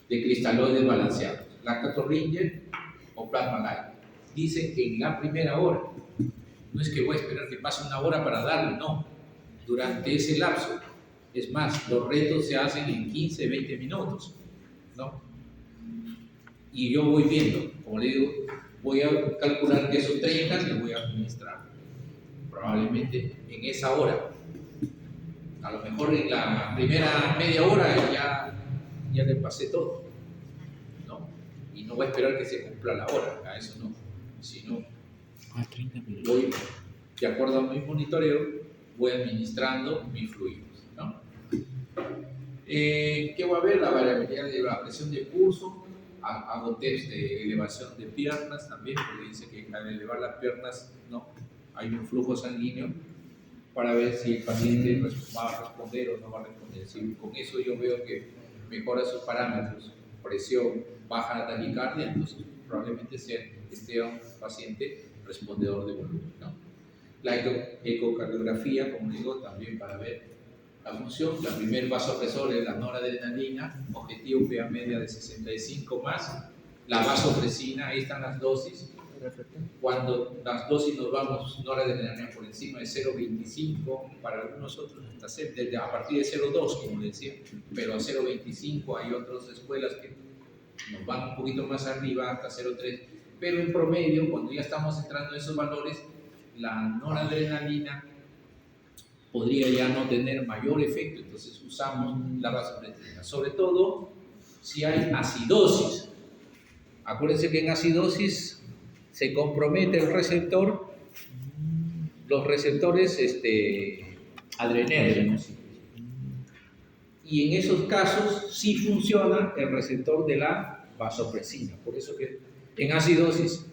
De cristaloides balanceados, lactato Ringer o plasma light. Dicen que en la primera hora, no es que voy a esperar que pase una hora para darle, no. Durante ese lapso, es más, los retos se hacen en 15, 20 minutos, ¿no? Y yo voy viendo, como le digo, voy a calcular que esos 30 les voy a administrar, probablemente en esa hora. A lo mejor en la primera media hora ya le pasé todo, ¿no? Y no voy a esperar que se cumpla la hora, a eso no, sino voy, de acuerdo a mi monitoreo, voy administrando mis fluidos, ¿no? ¿Qué voy a ver? La variabilidad de la presión de pulso. Hago test de elevación de piernas también, porque dice que al elevar las piernas, ¿no? Hay un flujo sanguíneo para ver si el paciente va a responder o no va a responder. Si con eso yo veo que mejora sus parámetros, presión, baja la taquicardia, entonces probablemente esté un paciente respondedor de volumen, ¿no? La ecocardiografía, como digo, también para ver la función. La primer vasopresor es la noradrenalina, objetivo PA media de 65 más. La vasopresina, ahí están las dosis, Cuando las dosis nos vamos noradrenalina por encima de 0,25, para algunos otros hasta a partir de 0,2, como le decía, pero a 0,25 hay otras escuelas que nos van un poquito más arriba, hasta 0,3, pero en promedio, cuando ya estamos entrando en esos valores, la noradrenalina podría ya no tener mayor efecto, entonces usamos la vasopresina, sobre todo si hay acidosis. Acuérdense que en acidosis se compromete el receptor, los receptores adrenérgicos. Y en esos casos sí funciona el receptor de la vasopresina. Por eso que en acidosis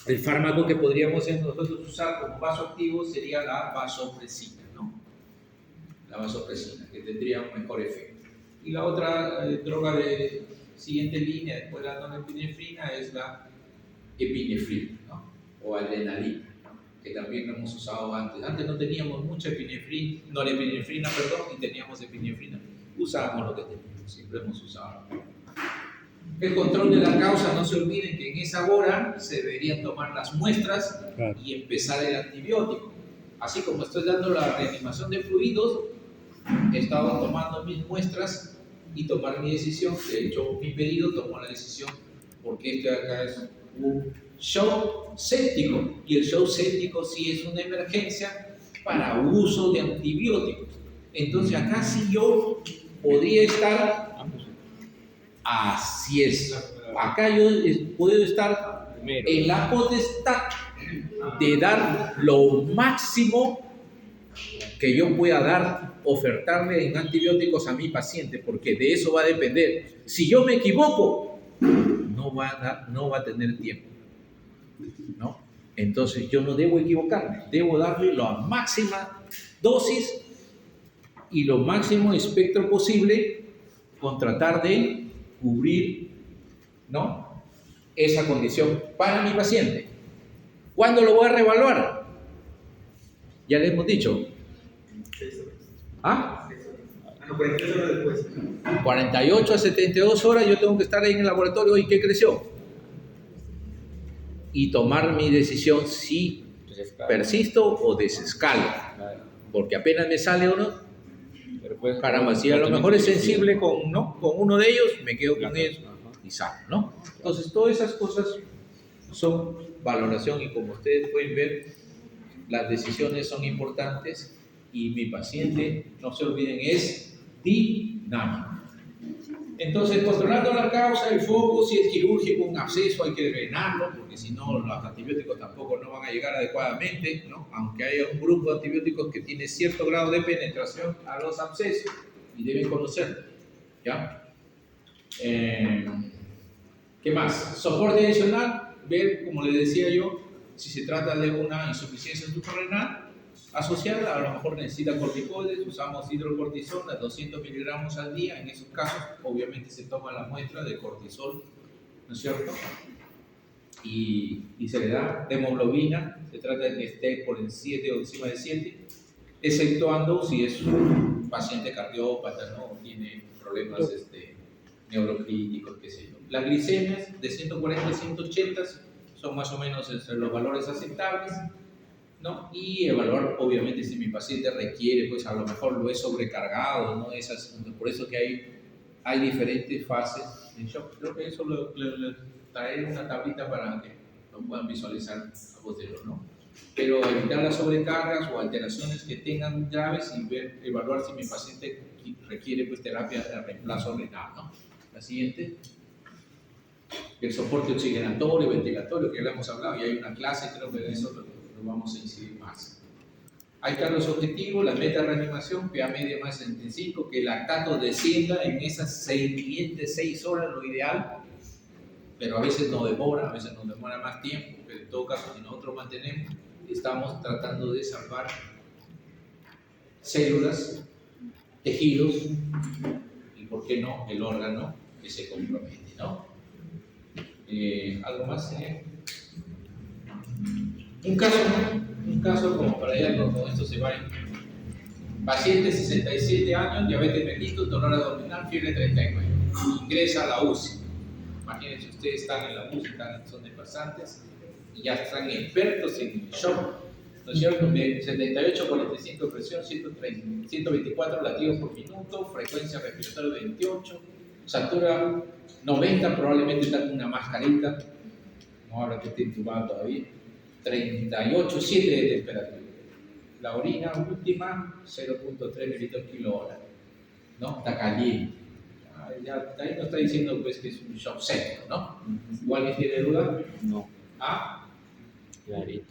el fármaco que podríamos nosotros usar como vasoactivo sería la vasopresina, ¿no? La vasopresina, que tendría un mejor efecto. Y la otra droga de siguiente línea después de la norepinefrina es la epinefrina, ¿no? O adrenalina, ¿no? Que también lo hemos usado antes. Antes no teníamos mucha norepinefrina, y teníamos epinefrina. Usábamos lo que teníamos, siempre hemos usado. El control de la causa, no se olviden que en esa hora se deberían tomar las muestras y empezar el antibiótico. Así como estoy dando la reanimación de fluidos, he estado tomando mis muestras y tomar mi decisión. De hecho, mi pedido tomó la decisión porque este acá es un shock séptico y el shock séptico sí es una emergencia para uso de antibióticos. Entonces acá sí yo podría estar, así es, acá yo puedo estar en la potestad de dar lo máximo que yo pueda dar, ofertarle en antibióticos a mi paciente, porque de eso va a depender. Si yo me equivoco, no va a tener tiempo, ¿no? Entonces yo no debo equivocarme, debo darle la máxima dosis y lo máximo espectro posible con tratar de cubrir, ¿no?, esa condición para mi paciente. ¿Cuándo lo voy a reevaluar? Ya le hemos dicho. 48 horas después. 48 a 72 horas yo tengo que estar ahí en el laboratorio. ¿Y qué creció? Y tomar mi decisión si persisto o desescalo. Porque apenas me sale uno, caramba, si a lo mejor es sensible con uno de ellos, me quedo con ellos y salgo, ¿no? Entonces, todas esas cosas son valoración y como ustedes pueden ver, las decisiones son importantes y mi paciente, no se olviden, es dinámico. Entonces, controlando la causa, el foco, si es quirúrgico, un absceso, hay que drenarlo, porque si no, los antibióticos tampoco no van a llegar adecuadamente, ¿no? Aunque haya un grupo de antibióticos que tiene cierto grado de penetración a los abscesos y deben conocerlo, ¿ya? ¿Qué más? Soporte adicional, ver, como les decía yo, si se trata de una insuficiencia suprarrenal asociada, a lo mejor necesita corticoides, usamos hidrocortisona, 200 miligramos al día. En esos casos, obviamente se toma la muestra de cortisol, ¿no es cierto? Y se le da hemoglobina, se trata de que esté por el 7 o encima de 7, exceptuando si es un paciente cardiópata, ¿no? Tiene problemas neuroclínicos, qué sé yo. Las glicemias de 140 a 180 son más o menos los valores aceptables, ¿no? Y evaluar, obviamente, si mi paciente requiere, pues a lo mejor lo he sobrecargado, ¿no? Por eso que hay diferentes fases de shock. Creo que eso le traeré una tablita para que lo puedan visualizar a posterior, ¿no? Pero evitar las sobrecargas o alteraciones que tengan graves y evaluar si mi paciente requiere, pues, terapia de reemplazo renal, ¿no? La siguiente. El soporte oxigenatorio, ventilatorio, que ya lo hemos hablado, y hay una clase, creo que de eso lo vamos a incidir más. Ahí están los objetivos, la meta de reanimación, PA media más 75, que el lactato descienda en esas siguientes 6 horas, lo ideal, pero a veces nos demora más tiempo, pero en todo caso, si nosotros mantenemos, estamos tratando de salvar células, tejidos, y por qué no, el órgano que se compromete, ¿no? ¿Algo más? Un caso como para allá, con esto se va. Paciente 67 años, diabetes mellitus, dolor abdominal, fiebre 39. Ingresa a la UCI. imagínense, ustedes están en la música, son desfasantes y ya están expertos en el shock, ¿no es cierto? 78, 45 de presión, 124 latidos por minuto, frecuencia respiratoria 28, satura 90, probablemente está con una mascarita, no habla que esté intubado todavía, 38, 7 de temperatura. La orina última, 0.3 mililitros kilo hora, ¿no? Está caliente. Ya ahí nos está diciendo pues, que es un shock séptico, ¿no? ¿Alguien tiene duda? No, ¿Ah? clarito.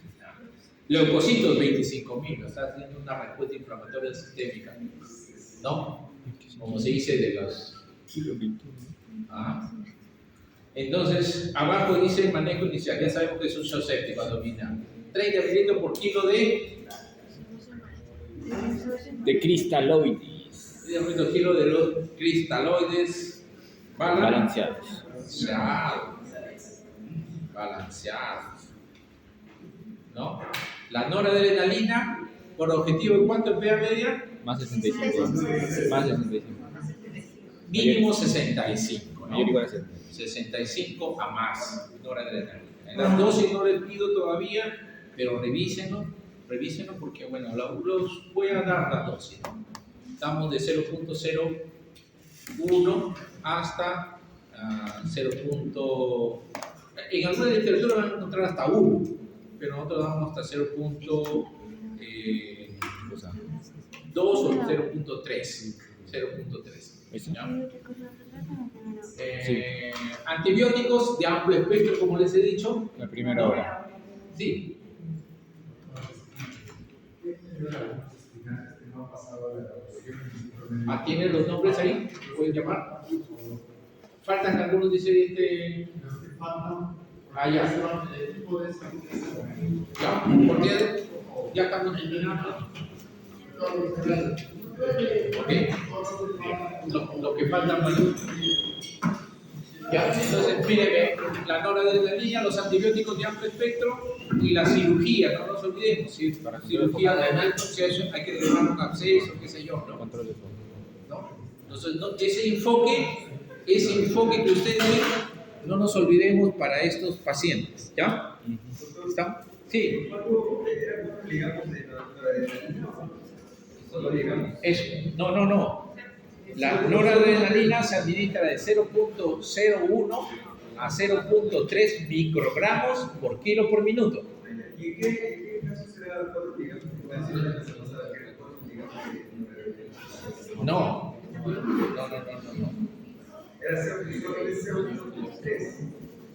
Leucocitos 25.000, está haciendo una respuesta inflamatoria sistémica, ¿no? Como se dice de los... ¿Ah? Entonces, abajo dice manejo inicial, ya sabemos que es un shock séptico abdominal. 30 mililitros por kilo De cristaloides. 30 mililitros por kilo de los cristaloides Balanceados. Balanceados, ¿no? La noradrenalina, por objetivo, ¿en cuánto en PA media? Más 65. Más 65. Mínimo 65, ¿no? Mayor o igual a 70. 65 a más noradrenalina. En las dosis no les pido todavía, pero revísenlo porque, bueno, los voy a dar las dosis, ¿no? Estamos de 0.01 hasta 0. En alguna literatura van a encontrar hasta 1, pero nosotros damos hasta 0.2 o 0.3. 0.3. ¿Ya? Antibióticos de amplio espectro, como les he dicho. La primera hora. Sí. ¿Tienen los nombres ahí? ¿Pueden llamar? Faltan algunos, dice ya. Ya, ¿por qué? Ya estamos terminando. Ok. Lo que falta para... Ya, entonces, mire, la noradrenalina, los antibióticos de amplio espectro y la cirugía, no nos olvidemos, si para cirugía de absceso hay que dejar un absceso, qué sé yo, ¿no? Control de foco. ¿No? Entonces, ese enfoque que ustedes ven, no nos olvidemos para estos pacientes, ¿ya? ¿Está? Sí. Eso. No. La noradrenalina se administra de 0.01 a 0.3 microgramos por kilo por minuto. ¿Y en qué caso se da 4 miligramos? No.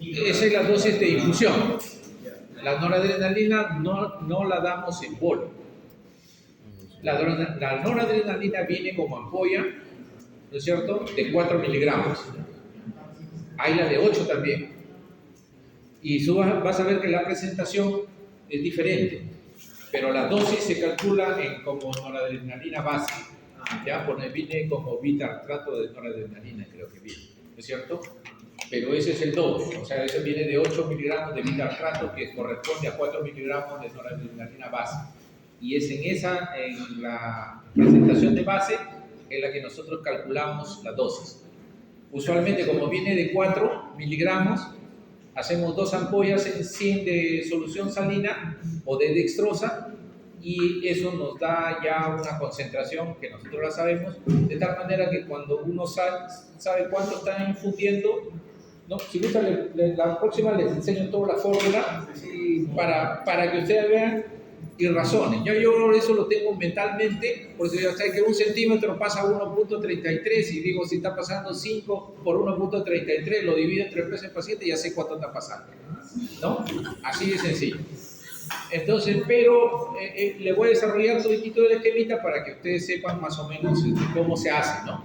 Esa es la dosis de infusión. La noradrenalina no la damos en polvo. La noradrenalina viene como ampolla, ¿no es cierto?, de 4 miligramos. Hay la de 8 también. Y vas a ver que la presentación es diferente, pero la dosis se calcula en como noradrenalina base. Ya, viene como bitartrato de noradrenalina, creo que viene, ¿no es cierto? Pero ese es el doble, o sea, ese viene de 8 miligramos de bitartrato que corresponde a 4 miligramos de noradrenalina base. Y es en la presentación de base en la que nosotros calculamos la dosis. Usualmente, como viene de 4 miligramos, hacemos 2 ampollas en 100 de solución salina o de dextrosa, y eso nos da ya una concentración que nosotros la sabemos, de tal manera que cuando uno sabe cuánto está infundiendo, ¿no? Si gusta, la próxima les enseño toda la fórmula para que ustedes vean y razonen. Yo eso lo tengo mentalmente, porque ya sé que 1 centímetro pasa 1.33 y digo, si está pasando 5 por 1.33, lo divido entre el peso del paciente y ya sé cuánto está pasando, ¿no? Así de sencillo. Entonces, pero le voy a desarrollar todo el esquemita para que ustedes sepan más o menos cómo se hace, ¿no?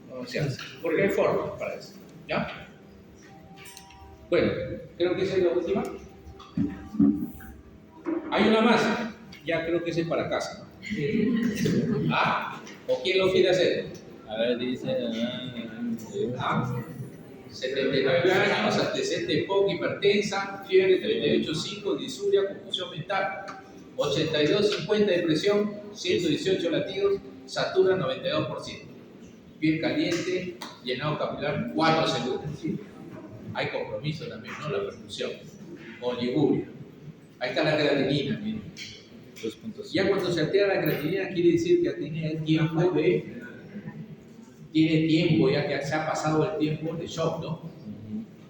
Cómo se hace. Porque hay formas para eso, ¿ya? Bueno, creo que esa es la última. Hay una más, ya creo que esa es para casa, ¿no? ¿O quién lo quiere hacer? A ver, dice. 79 años, antecedente POC, hipertensa, fiebre 38.5, disuria, confusión mental, 82.50 de presión, 118 latidos, satura 92%, piel caliente, llenado capilar 4 segundos. hay compromiso también, ¿no? La perfusión. Oliguria. Ahí está la creatinina, miren. 2.5. Ya cuando se altera la creatinina quiere decir que tiene tiempo, ya que se ha pasado el tiempo de shock, ¿no?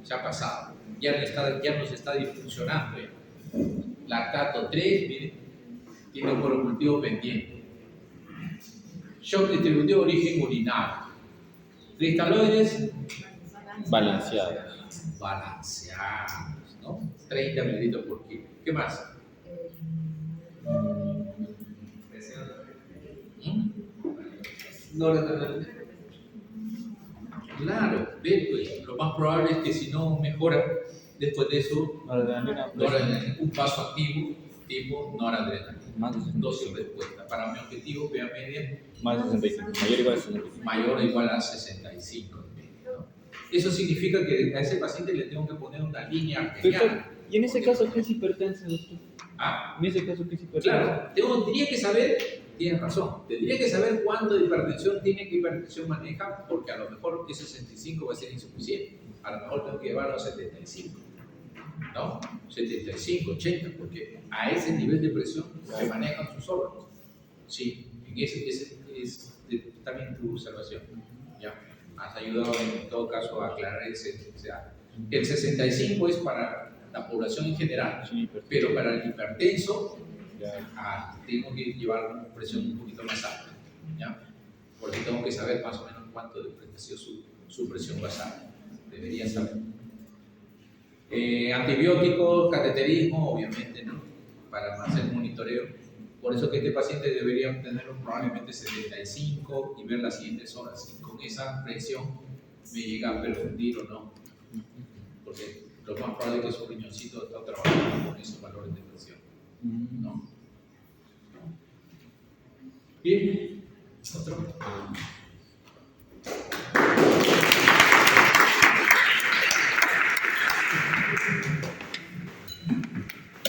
Se ha pasado. Ya no se está disfuncionando. Ya. Lactato 3, miren, tiene un monocultivo pendiente. Shock distributivo de origen urinario. Cristaloides Balanceados. balanceados, ¿no? 30 mililitros por kilo. ¿Qué más? ¿Mm? Noradrenalina. Claro, ve, pues, lo más probable es que si no mejora después de eso, Noradrenalina. noradrenalina, un paso activo tipo noradrenalina. Más de 65. Dosis respuesta. Para mi objetivo, PA media Más de 65. Mayor o igual a 65. mayor o igual a 65. ¿No? Eso significa que a ese paciente le tengo que poner una línea arterial. ¿Y en ese caso qué es hipertensa, doctor? Ah, En ese caso, ¿qué es hipertensa? claro, tendría que saber, tienes razón, tendría que saber cuánto de hipertensión tiene, qué hipertensión maneja, porque a lo mejor ese 65 va a ser insuficiente. A lo mejor tengo que llevarlo a 75, ¿no? 75, 80, porque a ese nivel de presión se manejan sus órganos. Sí, en ese es también tu observación. Ya, has ayudado en todo caso a aclarar ese. O sea, el 65 es para la población en general, Sí, pero para el hipertenso ya. tengo que llevar una presión un poquito más alta, ¿ya? Porque tengo que saber más o menos cuánto de ha sido su presión basal. Debería saber. Antibióticos, cateterismo, obviamente, ¿no? Para hacer monitoreo. Por eso que este paciente debería tenerlo probablemente 75 y ver las siguientes horas. Si con esa presión me llega a perfundir o no. Porque lo más probable es que su riñoncito está trabajando con esos valores de presión, ¿no? Bien, otro.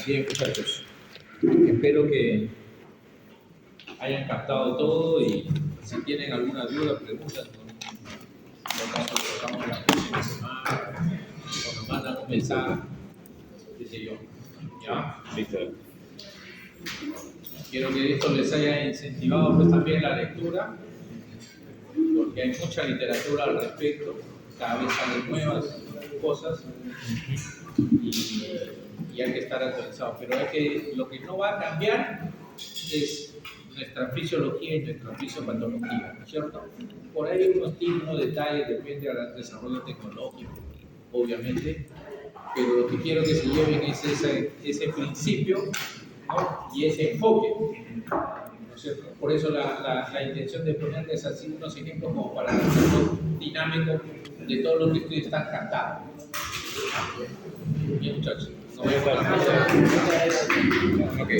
Bien, muchachos. Espero que hayan captado todo y si tienen alguna duda, pregunta, por caso tocamos la próxima semana o nos mandan un mensaje, qué sé yo. ¿Ya? Listo. Quiero que esto les haya incentivado pues también la lectura, porque hay mucha literatura al respecto, cada vez salen nuevas cosas y hay que estar actualizados. Pero lo que no va a cambiar es nuestra fisiología y nuestra fisiopatología, ¿no es cierto? Por ahí hay unos detalles, depende del desarrollo tecnológico, obviamente, pero lo que quiero que se lleven es ese principio, ¿no? Y ese enfoque, ¿no es cierto? Por eso la intención de ponerles así unos ejemplos como para hacerlo dinámico de todo lo que ustedes están captando. Bien, muchachos. Nos vemos la próxima. Ok.